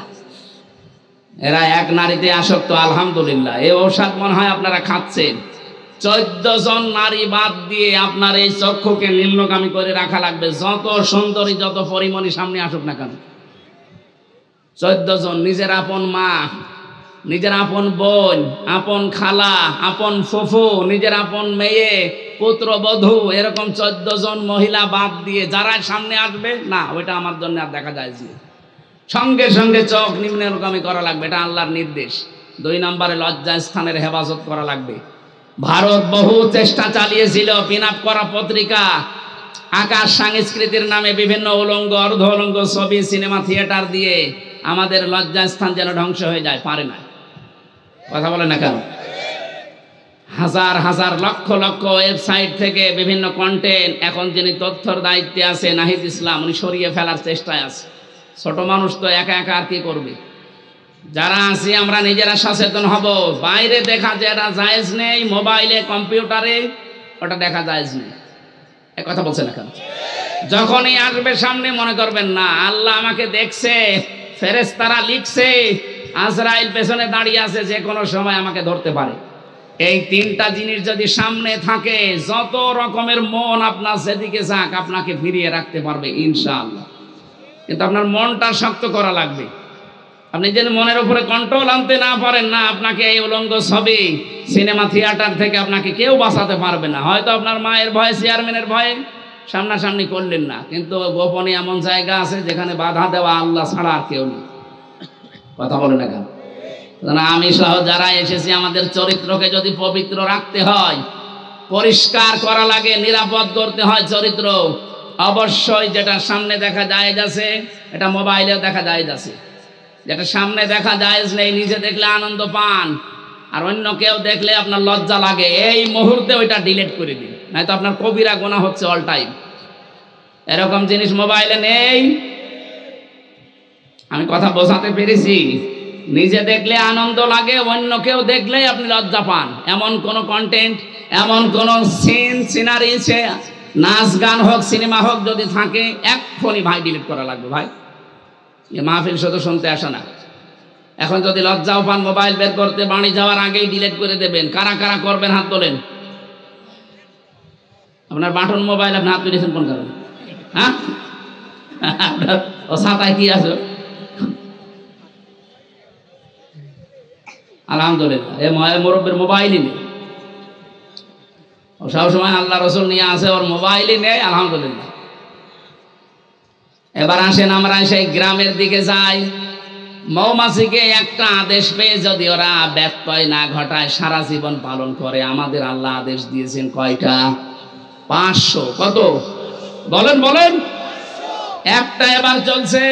এরা এক নারীতে আসক্ত। আলহামদুলিল্লাহ। এই ঔষধ মনে হয় আপনারা খাচ্ছেন। 14 জন নারী বাদ দিয়ে আপনার এই চক্ষুকে নিম্নগামী করে রাখা লাগবে, যত সুন্দরী, যত পরিমণি সামনে আসুক না কেন। 14 জন। নিজের আপন মা, নিজের আপন বোন, আপন খালা, আপন ফুফু, নিজের আপন মেয়ে, পুত্রবধূ, এরকম 14 জন মহিলা বাদ দিয়ে যারা সামনে আসবে, না ওইটা আমার জন্য আর দেখা যায় যে, সঙ্গে সঙ্গে চোখ নিম্নগামী করা লাগবে। এটা আল্লাহর নির্দেশ। 2 নম্বরে লজ্জা স্থানের হেফাজত করা লাগবে। ভারত বহু চেষ্টা চালিয়েছিল, পিন আপ করা পত্রিকা, আকাশ সংস্কৃতির নামে বিভিন্ন উলঙ্গ, অর্ধ উলঙ্গ ছবি, সিনেমা, থিয়েটার দিয়ে আমাদের লজ্জা স্থান যেন ধ্বংস হয়ে যায়, পারে না। কথা বলে না কেন? হাজার হাজার লক্ষ লক্ষ ওয়েবসাইট থেকে বিভিন্ন কন্টেন্ট, এখন যিনি তথ্যর দায়িত্বে আছে নাহিদ ইসলাম, উনি সরিয়ে ফেলার চেষ্টায় আছে। ছোট মানুষ তো একা একা আর কি করবে? যারা আছি আমরা নিজেরা সচেতন হব। বাইরে দেখা যেটা জায়েজ নেই, মোবাইলে, কম্পিউটারে ওটা দেখা জায়েজ নেই। এক কথা বলছে না কেন? যখনই আসবে সামনে, মনে করবেন না আল্লাহ আমাকে দেখছে, ফেরেশতারা লিখছে, আজরাইল পেছনে দাঁড়িয়ে আছে, যে কোনো সময় আমাকে ধরতে পারে। এই 3টা জিনিস যদি সামনে থাকে, যত রকমের মন আপনার যেদিকে যাক, আপনাকে ফিরিয়ে রাখতে পারবে ইনশাআল্লাহ। কিন্তু আপনার মনটা শক্ত করা লাগবে। আপনি যদি মনের উপরে কন্ট্রোল আনতে না পারেন না, আপনাকে এই উলঙ্গ ছবি সিনেমা থিয়েটার থেকে আপনাকে কেউ বাঁচাতে পারবে না। হয়তো আপনার মায়ের ভয়ে, চেয়ারম্যানের ভয়ে সামনাসামনি করলেন না, কিন্তু গোপনে এমন জায়গা আছে যেখানে বাধা দেওয়া আল্লাহ ছাড়া আর কেউ নেই। কথা বলে না কেন? আমি সহ যারা এসেছি, আমাদের চরিত্রকে যদি পবিত্র রাখতে হয়, পরিষ্কার করা লাগে, নিরাপদ করতে হয় চরিত্র, অবশ্যই যেটা সামনে দেখা যায় আছে, এটা মোবাইলেও দেখা যায় আছে। যেটা সামনে দেখা যায় নেই, নিজে দেখলে আনন্দ পান আর অন্য কেউ দেখলে আপনার লজ্জা লাগে, এই মুহূর্তে ওইটা ডিলিট করে দিন, নয়তো আপনার কবিরা গুনাহ হচ্ছে অল টাইম। এরকম জিনিস মোবাইলে নেই। আমি কথা বোঝাতে পেরেছি? নিজে দেখলে আনন্দ লাগে, অন্য কেউ দেখলে আপনি লজ্জা পান। এমন কোন কন্টেন্ট, এমন কোন সিন, সিনারি, নাচ গান হোক, সিনেমা হোক, যদি থাকে এক্ষুনি ভাই ডিলিট করা লাগবে। ভাই মাহফিল শুধু শুনতে আসে না। এখন যদি লজ্জাও পান মোবাইল বের করতে, বাড়ি যাওয়ার আগেই ডিলিট করে দেবেন। কারা কারা করবেন হাত তোলেন। আপনার বাটন মোবাইল আপনি হাত তুলেছেন কোন কারণে? হ্যাঁ, আপনার ও ছাতায় কি আছে? আলহামদুলিল্লাহ, এ মুরব্বীর মোবাইলই নেই। ও সবসময় আল্লাহ রসুল নিয়ে আসে, ওর মোবাইলই নেই। আলহামদুলিল্লাহ। এবার আসেন আমরা সেই গ্রামের দিকে যাই। মৌমাছিকে একটা আদেশ পেয়ে যদি ওরা ব্যত্যয় না ঘটায়, সারা জীবন পালন করে। আমাদের আল্লাহ আদেশ দিয়েছেন কয়টা? 500। কত বলেন বলেন? একটা এবার চলছে।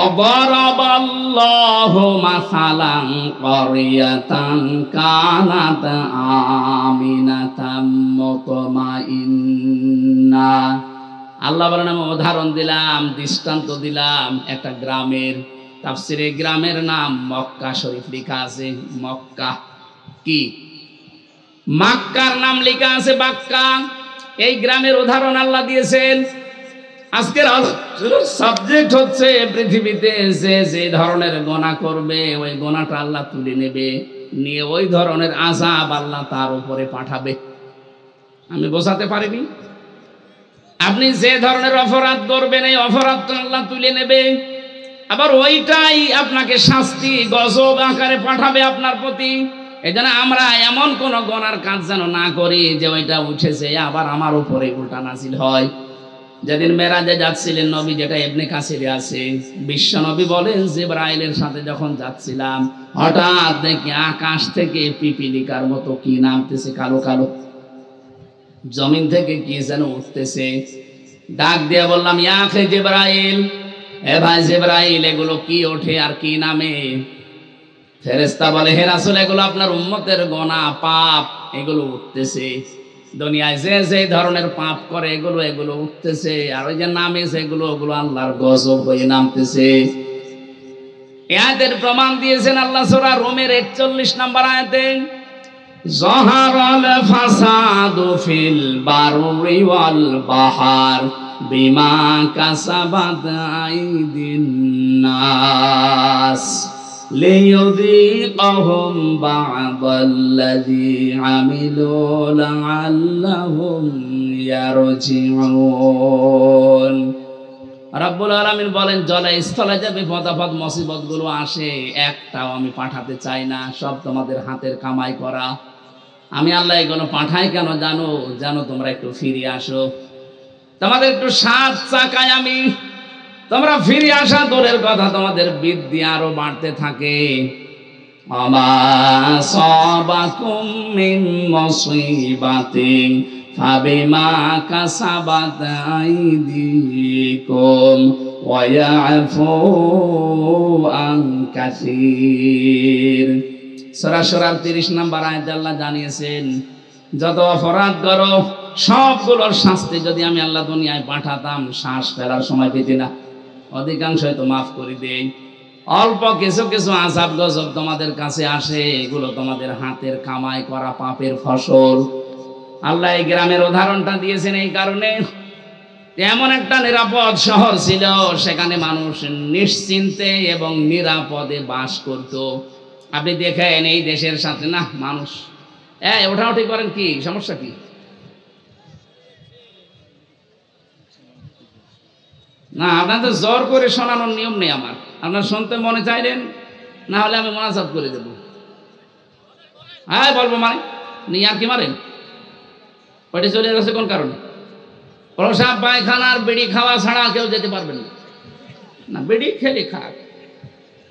অবরাবাল্লাহু মাসালান ক্বরিয়াতান কানাত আমিনাতাম মুতমাইন্না। আল্লাহ বলেন, আমি উদাহরণ দিলাম, দৃষ্টান্ত দিলাম একটা গ্রামের। তাফসিরে গ্রামের নাম মক্কা শরীফ লেখা আছে। মক্কা কি? মক্কার নাম লেখা আছে বাক্কা। এই গ্রামের উদাহরণ আল্লাহ দিয়েছেন। আজকের সাবজেক্ট হচ্ছে পৃথিবীতে যে ধরনের গোনা করবে, ওই গোনাটা আল্লাহ তুলে নেবে, নিয়ে ওই ধরনের আযাব আল্লাহ তার উপরে পাঠাবে। আমি বোঝাতে পারিনি? আপনি যে ধরনের অপরাধ করবেন, এই অপরাধটা আল্লাহ তুলে নেবে, আবার ওইটাই আপনাকে শাস্তি গজব আকারে পাঠাবে আপনার প্রতি। এই জন্য আমরা এমন কোন গোনার কাজ যেন না করি যে ওইটা উঠেছে আবার আমার উপরে উল্টা নাজিল হয়। যেদিন মেরাজে যাচ্ছিলেন নবী, যেটা ইবনে কাসিরে আছে, বিশ্ব নবী বলেন, জিবরাইলের সাথে যখন যাচ্ছিলাম, হঠাৎ দেখি আকাশ থেকে পিপিলিকার মতো কি নামতেছে, কালো কালো, জমিন থেকে কি যেন উঠতেছে। ডাক দিয়ে বললাম, ইয়া আখি জিবরাইল, এ ভাই জিবরাইল, এগুলো কি ওঠে আর কি নামে? ফেরেশতা বলে, হে রাসূল, এগুলো আপনার উম্মতের গোনা, পাপ, এগুলো উঠতেছে। দুনিয়ায় যে ধরনের পাপ করে এগুলো উঠতেছে, আর ওই যে নামে সেগুলো, ওগুলো আল্লাহর গজব হয়ে নামতেছে। আয়াতের প্রমাণ দিয়েছেন আল্লাহ সূরা রুমের 41 নম্বর আয়াতে, যাহারাল ফাসাদু ফিল বাররি ওয়াল বাহার বিমা কাসাবাত আইদিন নাস লিয়ুযীকাহুম বা'দাল্লাযী আমিলু লা'আল্লাহুম ইয়ারজিউন। রাব্বুল আলামিন বলেন, জলে স্থলে যে বিপদ আপদ মুসিবত গুলো আসে, একটাও আমি পাঠাতে চাই না, সব তোমাদের হাতের কামাই করা। আমি আল্লাহ এগুলো পাঠাই কেন জানো? জানো তোমরা একটু ফিরে আসো, তোমাদের একটু সাত চাকায় আমি, তোমরা ফিরে আসা দূরের কথা, তোমাদের বৃদ্ধি আরো বাড়তে থাকে। আমা সাবাকুম মিন মুসিবাতিন ফাবিমা কাসাবাত আইদিকুম ওয়া ইয়াফু আন কাসীর। সূরা শুরার 30 নম্বর আয়াতে আল্লাহ জানিয়েছেন, যত অপরাধ করো সবগুলোর শাস্তি যদি আমি আল্লাহ দুনিয়ায় পাঠাতাম, শ্বাস ফেলার সময় পেতে না, অধিকাংশই তো মাফ করে দেই। অল্প কিছু কিছু আযাব গজব তোমাদের কাছে আসে, এগুলো তোমাদের হাতের কামাই করা পাপের ফসল। আল্লাহ এই গ্রামের উদাহরণটা দিয়েছেন এই কারণে, এমন একটা নিরাপদ শহর ছিল, সেখানে মানুষ নিশ্চিন্তে এবং নিরাপদে বাস করত। আপনি দেখেন এই দেশের সাথে না, মানুষ ওঠাউঠি করেন, কি সমস্যা কি? না, আপনার তো জোর করে শোনানোর নিয়ম নেই আমার। আপনার শুনতে মনে চাইলেন, না হলে আমি মোনাজাত করে দেব। হ্যাঁ বলবো মানে নিয়ে আর কি মারেন, ওইটা চলে গেছে কোন কারণে? প্রসাব পায়খানার বিড়ি খাওয়া ছাড়া কেউ যেতে পারবেন না। না, বিড়ি খেলে খাক,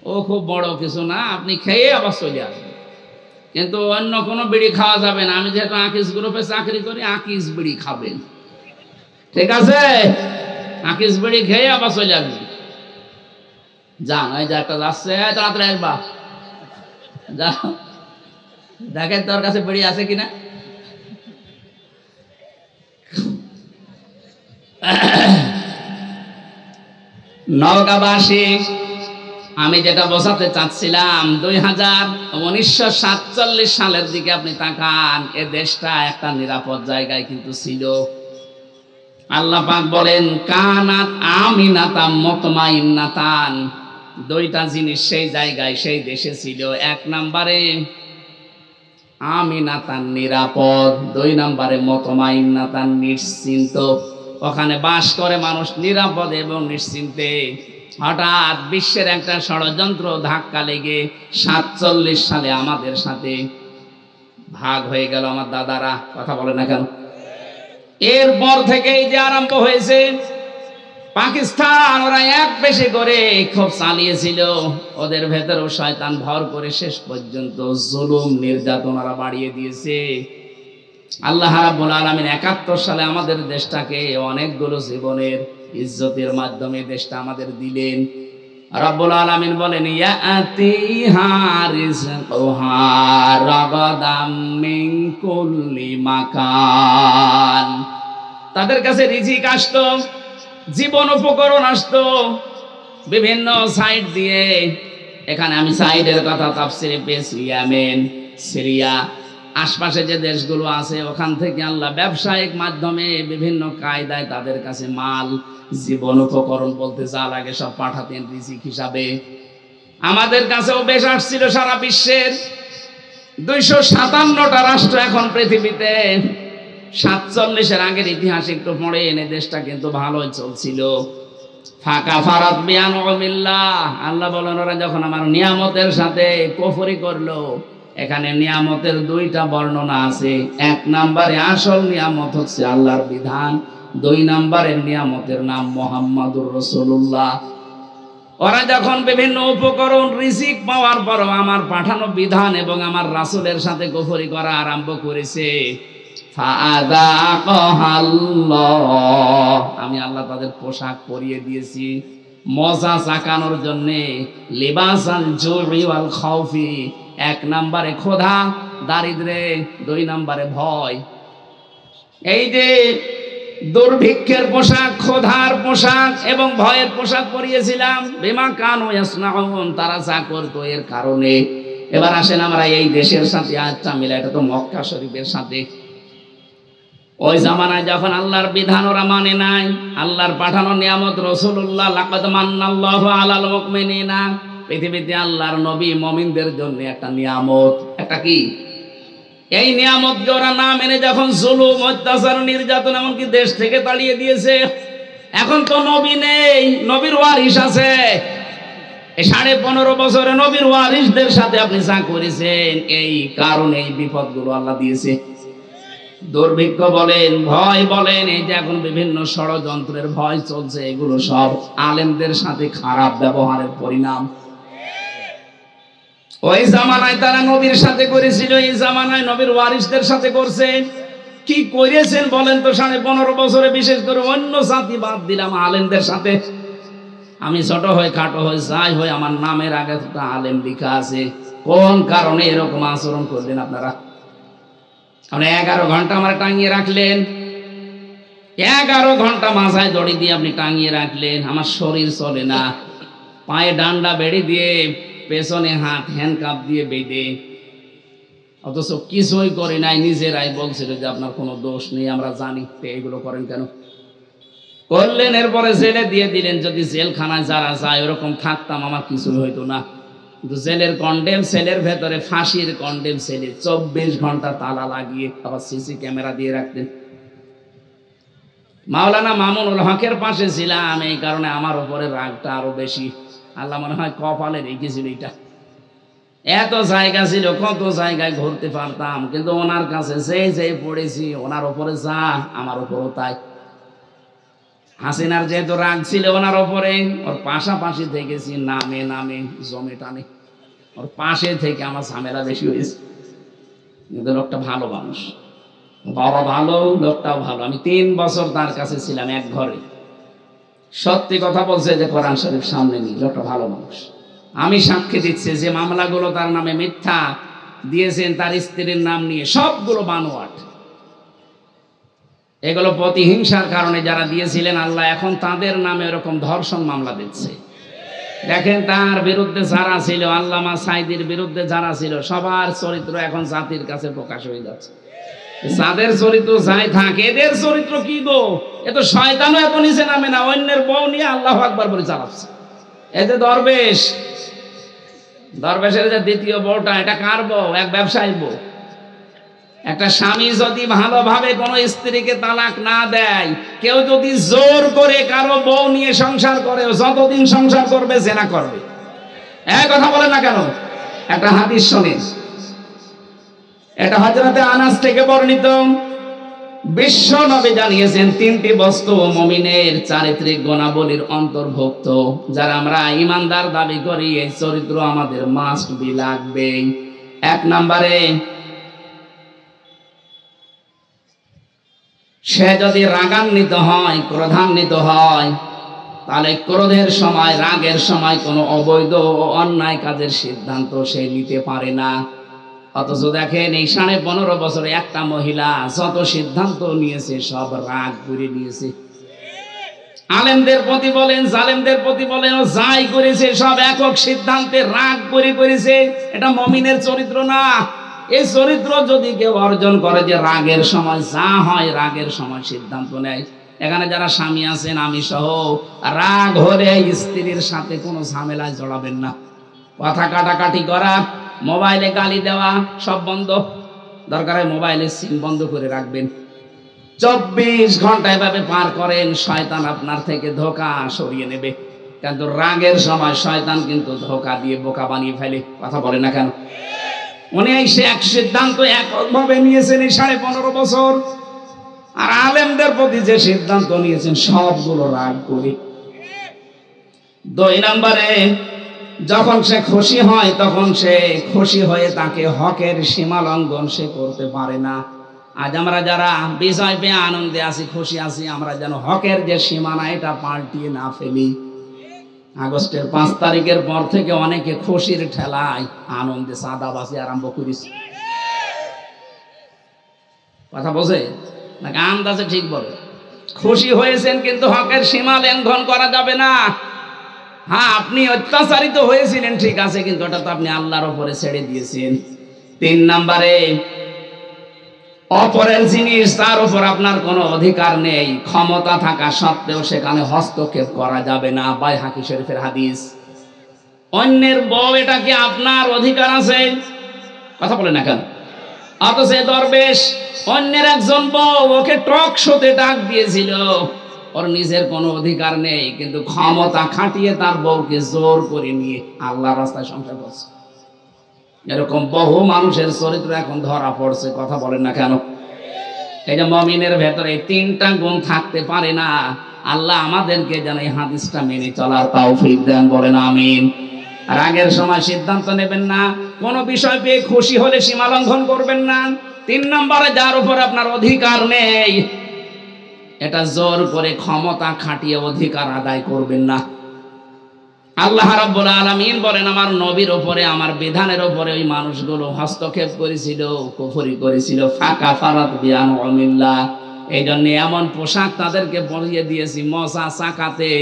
ও খুব বড় কিছু না, আপনি খেয়ে আবার চলে আসবেন। কিন্তু অন্য কোনো বিড়ি খাওয়া যাবে না। আমি যেহেতু আকিস গ্রুপে চাকরি করি, আকিস বিড়ি খাবেন, ঠিক আছে? আকিস বিড়ি খেয়ে আবার চলে আসবেন। যান, ওই যে একটা যাচ্ছে, তাড়াতাড়ি আসবা, যাও দেখেন তোর কাছে বিড়ি আছে কিনা। নওগাঁবাসী, আমি যেটা বোঝাতে চাচ্ছিলাম, 1947 সালের দিকে আপনি তাকান, এ দেশটা একটা নিরাপদ জায়গায় কিন্তু ছিল। আল্লাহ পাক বলেন কানাত আমিনাতাম মুতমাইন্নাতান, দুইটা জিনিস সেই জায়গায় সেই দেশে ছিল। এক নম্বরে আমিনাতান নিরাপদ, দুই নম্বরে মুতমাইন্নাতান নিশ্চিন্ত। ওখানে বাস করে মানুষ নিরাপদ এবং নিশ্চিন্তে। হঠাৎ বিশ্বের একটা ষড়যন্ত্র ধাক্কা লেগে 47 সালে আমাদের সাথে ভাগ হয়ে গেল। আমার দাদারা কথা বলে না কেন? এরপর থেকেই যে আরম্ভ হয়েছে পাকিস্তান, ওরা এক বেশি করে খুব চালিয়েছিল, ওদের ভেতরেও শয়তান ভর করে শেষ পর্যন্ত জুলুম নির্যাতন ওরা বাড়িয়ে দিয়েছে। আল্লাহ রাব্বুল আলামিন 71 সালে আমাদের দেশটাকে অনেকগুলো জীবনের ইজ্জতের মাধ্যমে দেশটা আমাদের দিলেন। রাব্বুল আলামিন বলেন ইয়াতিহা রিজকুহা রাগাদাম মিন কুল্লি মাকান, তাদের কাছে রিজিক আসতো, জীবন উপকরণ আসতো বিভিন্ন সাইড দিয়ে। এখানে আমি সাইডের কথা তাফসিরে পেয়েছি, ইয়েমেন, সিরিয়া, আশপাশে যে দেশগুলো আছে ওখান থেকে আল্লাহ ব্যবসায়িক মাধ্যমে বিভিন্ন কায়দায় তাদের কাছে মাল, জীবন উপকরণ বলতে যা লাগে সব পাঠাতেন রিজিক হিসাবে। আমাদের কাছেও বেশ আসছিল সারা বিশ্বের 257টা রাষ্ট্র এখন পৃথিবীতে। 47-এর আগের ইতিহাস একটু পড়ে এনে দেশটা কিন্তু ভালোই চলছিল। ফাঁকা ফারাত বিআনউমিল্লাহ, আল্লাহ বলেন ওরা যখন আমার নিয়ামতের সাথে কুফরি করলো। এখানে নিয়ামতের দুইটা বর্ণনা আছে। এক নম্বরে আসল নিয়ামত হচ্ছে আল্লাহর বিধান, দুই নম্বরের নিয়ামতের নাম মুহাম্মাদুর রাসূলুল্লাহ। ওরা যখন বিভিন্ন উপকরণ রিজিক পাওয়ার পরও আমার পাঠানো বিধান এবং আমার রাসূলের সাথে কুফরি করা আরম্ভ করেছে, আমি আল্লাহ তাদের পোশাক পরিয়ে দিয়েছি মজা চাকানোর জন্যে, লিবাসাল জুই ওয়াল খাউফি। এক নম্বরে ক্ষুধা দারিদ্রে, দুই নম্বরে ভয়। এই যে দুর্ভিক্ষের পোশাক, ক্ষুধার পোশাক এবং ভয়ের পোশাক পরিয়েছিলাম, বিমা কানু ইয়াসনাউন, তারা যা করতো এর কারণে। এবার আসেন আমরা এই দেশের সাথে আচ্ছা মিলা, এটা তো মক্কা শরীফের সাথে। ওই জামানায় যখন আল্লাহর বিধান ওরা মানে নাই, আল্লাহর পাঠানো নিয়ামত রাসূলুল্লাহ, লাকাদ মান্নাল্লাহু আলাল মুমিনিনা, পৃথিবীতে আল্লাহর নবী মুমিনদের জন্য একটা নিয়ামত। একটা কি? এই নিয়ামতকে ওরা না মেনে যখন জুলুম, অত্যাচার, নির্যাতন এমনকি দেশ থেকে তাড়িয়ে দিয়েছে। এখন তো নবী নেই, নবীর ওয়ারিস আছে। এই 15.5 বছরে নবীর ওয়ারিসদের সাথে আপনি যা করেছেন, এই কারণে এই বিপদগুলো আল্লাহ দিয়েছে। দুর্ভিক্ষ বলেন, ভয় বলেন, এই যে এখন বিভিন্ন ষড়যন্ত্রের ভয় চলছে, এগুলো সব আলেমদের সাথে খারাপ ব্যবহারের পরিণাম। ওই জামানায় তারা নবীর সাথে করেছিল, এই জামানায় নবীর ওয়ারিসদের সাথে করছে। কি করেছেন বলেন তো 15.5 বছরে? বিশেষ করে অন্য জাতি বাদ দিলাম, আলেমদের সাথে। আমি ছোট হয়ে খাটো হয়ে যাই হয়ে আমার নামের আগে একটা আলেম লেখা আছে। কোন কারণে এরকম আচরণ করলেন আপনারা? 11 ঘন্টা আমার টাঙিয়ে রাখলেন, 11 ঘন্টা মাথায় দড়ি দিয়ে আপনি টাঙিয়ে রাখলেন। আমার শরীর চলে না, পায়ে ডান্ডা বেড়ে দিয়ে, পেছনে হাত হ্যান্ডকাপ দিয়ে বেঁধে, অথচ কিছুই করে নাই। নিজেরাই বলছিল যে আপনার কোনো দোষ নেই, আমরা জানি, এগুলো করেন কেন? করলেন, এরপরে জেলে দিয়ে দিলেন। যদি জেলখানায় যারা যায় ওরকম থাকতাম আমার কিছুই হইতো না। কিন্তু জেলের কন্ডেম সেলের ভেতরে, ফাঁসির কন্ডেম সেলে 24 ঘন্টা তালা লাগিয়ে আবার সিসি ক্যামেরা দিয়ে রাখতেন। মাওলানা মামুনুল হকের পাশে ছিলাম, এই কারণে আমার উপরে রাগটা আরো বেশি। আল্লাহ মনে হয় কপালে রেখেছিল এটা। এত জায়গা ছিল, কত জায়গায় ঘুরতে পারতাম, কিন্তু ওনার কাছে যে পড়েছি, ওনার উপরে যা আমার উপরও তাই। হাসিনার যেহেতু রাগ ছিল ওনার উপরে, ওর পাশাপাশি থেকেছি, নামে নামে জমে টানে, ওর পাশে থেকে আমার ঝামেলা বেশি হয়েছে। কিন্তু লোকটা ভালো মানুষ, বাবা ভালো, লোকটাও ভালো। আমি 3 বছর তার কাছে ছিলাম এক ঘরে। সত্যি কথা বলছে যে কোরআন শরীফ সামনে নিয়ে, লোকটা ভালো মানুষ। আমি সাক্ষী দিচ্ছি যে মামলাগুলো তার নামে মিথ্যা দিয়েছেন, তার স্ত্রীর নাম নিয়ে সবগুলো বানোয়াট। এগুলো প্রতিহিংসার কারণে যারা দিয়েছিলেন, আল্লাহ এখন তাদের নামে এরকম ধর্ষণ মামলা দিচ্ছে। দেখেন তার বিরুদ্ধে যারা ছিল, আল্লামা সাইদির বিরুদ্ধে যারা ছিল, সবার চরিত্র এখন জাতির কাছে প্রকাশ হয়ে যাচ্ছে। যাদের চরিত্র যাই থাকে, এদের চরিত্র কি গো, এ তো শয়তানও এত নিচে নামে না, অন্যের বউ নিয়ে আল্লাহু আকবার বলে চালাচ্ছে। এই যে দরবেশের যে দ্বিতীয় বউটা, এটা কার বউ? এক ব্যবসায়ী বউ। একটা স্বামী যদি ভালোভাবে কোনো স্ত্রীকে তালাক না দেয়, কেউ যদি জোর করে কারো বউ নিয়ে সংসার করে, যতদিন সংসার করবে জেনা করবে। এক কথা বলে না কেন? একটা হাদিস শোনেন, এটা হযরতে আনাস থেকে বর্ণিত। বিশ্ব নবী জানিয়েছেন 3টি বস্তু মুমিনের চারিত্রিক গুণাবলীর অন্তর্ভুক্ত। যারা আমরা ঈমানদার দাবি করি, এই চরিত্র আমাদের মাস্ট বি লাগবে। 1 নম্বরে, সে যদি রাগান্বিত হয়, ক্রোধান্বিত হয়, তাহলে ক্রোধের সময়, রাগের সময় কোনো অবৈধ ও অন্যায় কাজের সিদ্ধান্ত সে নিতে পারে না। অথচ দেখেন এই 15.5 বছরে একটা মহিলা যত সিদ্ধান্ত নিয়েছে সব রাগ করে নিয়েছে। আলেমদের প্রতি বলেন, জালেমদের প্রতি বলেন, ও যাই করেছে সব একক সিদ্ধান্তে রাগ করে করেছে। এটা মুমিনের চরিত্র না। এই চরিত্র যদি কেউ অর্জন করে, যে রাগের সময় যা হয় রাগের সময় সিদ্ধান্ত নেয়। এখানে যারা স্বামী আছেন, আমি সহ, রাগ হলে স্ত্রীর সাথে কোনো ঝামেলায় জড়াবেন না। কথা কাটাকাটি করা, মোবাইলে গালি দেওয়া সব বন্ধ। দরকার হয় মোবাইলের সিম বন্ধ করে রাখবেন। 24 ঘন্টা এভাবে পার করেন, শয়তান আপনার থেকে ধোঁকা সরিয়ে নেবে। কিন্তু রাগের সময় শয়তান কিন্তু ধোঁকা দিয়ে বোকা বানিয়ে ফেলে। কথা বলে না কেন? উনি এসে এক সিদ্ধান্ত এককভাবে নিয়েছেন এই 15.5 বছর, আর আলেমদের প্রতি যে সিদ্ধান্ত নিয়েছেন সবগুলো রাগ করে। 2 নম্বরে, যখন সে খুশি হয় তখন সে খুশি হয়ে তাকে হকের সীমা লঙ্ঘন সে করতে পারে না। আজ আমরা যারা বিজয় পেয়ে আনন্দে আছি, খুশি আছি, আমরা যেন হকের যে সীমানা এটা পাল্টিয়ে না ফেলি। আগস্টের 5 তারিখের পর থেকে অনেকে খুশির ঠেলায় আনন্দে চাঁদাবাজি আরম্ভ করেছে। কথা বোঝে নাকি? আন্দাজে ঠিক বলে। খুশি হয়েছেন, কিন্তু হকের সীমা লঙ্ঘন করা যাবে না। হ্যাঁ, আপনি অত্যাচারিত হয়েছিলেন ঠিক আছে, কিন্তু ওটা তো আপনি আল্লাহর উপরে ছেড়ে দিয়েছেন। 3 নম্বরে, অপরের জিনিস তার উপর আপনার কোনো অধিকার নেই, ক্ষমতা থাকা সত্ত্বেও সেখানে হস্তক্ষেপ করা যাবে না। বাইহাকি শরীফের হাদিস। অন্যের বউ, এটা কি আপনার অধিকার আছে? কথা বলে না কেন? অথচ দরবেশ অন্যের একজন বউ, ওকে টক শোতে ডাক দিয়েছিল। ওর নিজের কোনো অধিকার নেই, কিন্তু ক্ষমতা খাটিয়ে তার বউকে জোর করে নিয়ে আল্লাহর রাস্তায় সংসার করছে। এরকম বহু মানুষের চরিত্র এখন ধরা পড়ছে। কথা বলেন না কেন? এই যে মুমিনের ভেতরে 3টা গুণ থাকতে পারে না। আল্লাহ আমাদেরকে যেন এই হাদিসটা মেনে চলার তৌফিক দেন, বলেন আমিন। রাগের সময় সিদ্ধান্ত নেবেন না, কোনো বিষয় পেয়ে খুশি হলে সীমা লঙ্ঘন করবেন না। 3 নম্বরে, যার উপর আপনার অধিকার নেই, এটা জোর করে ক্ষমতা খাটিয়ে অধিকার আদায় করবেন না। আল্লাহ রাব্বুল আলামিন বলেন, আমার নবীর উপরে, আমার বিধানের উপরে ওই মানুষগুলো হস্তক্ষেপ করেছিল, কুফরি করেছিল। ফাকা ফারাত বিআনউমিল্লাহ। এই জন্য এমন পোশাক তাদেরকে পরিয়ে দিয়েছি, মজা সাকাতে,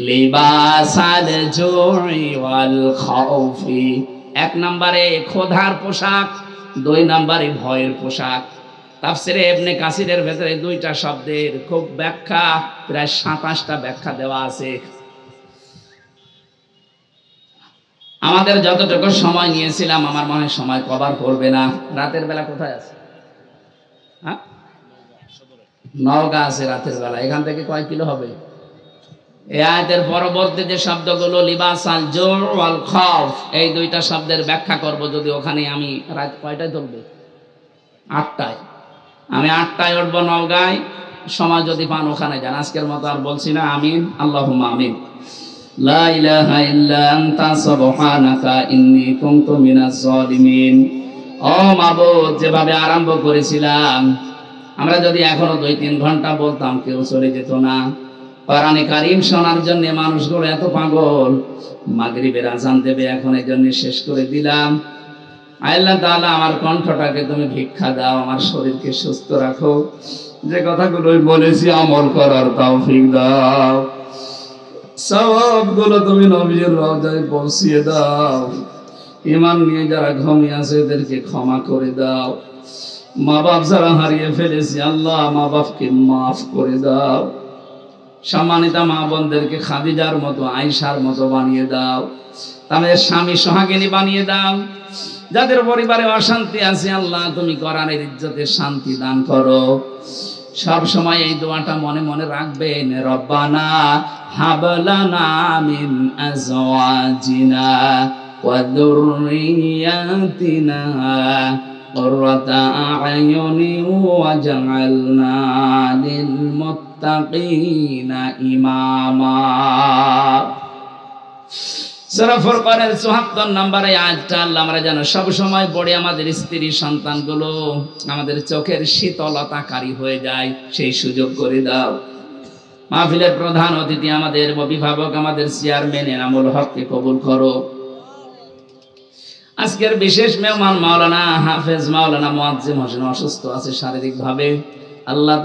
লিবাসাল জুই ওয়াল খাউফি। 1 নম্বরে ক্ষুধার পোশাক, 2 নম্বরে ভয়ের পোশাক। তাফসিরে ইবনে কাসিরের ভেতরে 2টা শব্দের খুব ব্যাখ্যা, প্রায় 27টা ব্যাখ্যা দেওয়া আছে। আমাদের যতটুকু সময় নিয়েছিলাম, আমার মনে হয় সময় কভার করবে না। রাতের বেলা কোথায় আছে? হ্যাঁ, নওগাঁ আছে রাতের বেলা, এখান থেকে কয় কিলো হবে? এই আয়াতের পরবর্তী যে শব্দগুলো লিবাস আল জোর ওয়াল খাউফ, এই দুইটা শব্দের ব্যাখ্যা করব। যদি ওখানে আমি রাত কয়টায় তুলবে? 8টায়। আমি 8টায় উঠবো নওগাঁয়, সময় যদি পান ওখানে যান। আজকের মতো আর বলছি না। আমিন, আল্লাহুম্মা আমিন। লা ইলাহা ইল্লা আনতা সুবহানাকা ইন্নী কুনতু মিনাজ জালিমিন। ও মাবুদ, যেভাবে আরম্ভ করেছিলাম, আমরা যদি এখনো 2-3 ঘন্টা বলতাম কেউ চলে যেত না। কোরআনে কারীম শোনার জন্য মানুষগুলো এত পাগল। মাগরিবের আজান দেবে এখন, এই জন্য শেষ করে দিলাম। আল্লাহ তাআলা আমার কণ্ঠটাকে তুমি ভিক্ষা দাও, আমার শরীরকে সুস্থ রাখো, যে কথাগুলো বলেছি আমল করার তৌফিক দাও, সওয়াবগুলো তুমি নবীর রওজায় পৌঁছিয়ে দাও। ঈমান নিয়ে যারা ঘুমিয়ে আছে এদেরকে ক্ষমা করে দাও। মা বাপ যারা হারিয়ে ফেলেছি আল্লাহ, মা বাপকে মাফ করে দাও। সম্মানিতা মা বোনদেরকে খাদিজার মতো, আয়েশার মতো বানিয়ে দাও। তাদের স্বামী সোহাগিনী বানিয়ে দাও। যাদের পরিবারে অশান্তি আছে আল্লাহ, তুমি কোরআনের ইজ্জতে শান্তি দান করো। সব সময় এই দোয়াটা মনে মনে রাখবেন, রব্বানা হাবলানা মিন আজওয়াজিনা ওয়া যুররিয়াতিনা কুররাতা আ'য়ুনি ওয়াজআলনা লিল মুত্তাকিনা ইমামা। সূরা ফুরকানের ৭৪ নম্বরে আয়াতটা আল্লাহ আমরা যেন সব সময় পড়ে আমাদের স্ত্রী সন্তানগুলো আমাদের চোখের শীতলতাকারী হয়ে যায়, সেই সুযোগ করে দাও। মাহফিলের প্রধান অতিথি আমাদের অভিভাবক, আমাদের চেয়ারম্যান এনামুল হককে কবুল করো। আজকের বিশেষ মেহমান মাওলানা হাফেজ মাওলানা মুয়াজ্জিম হোসেন অসুস্থ আছে শারীরিকভাবে। আল্লাহ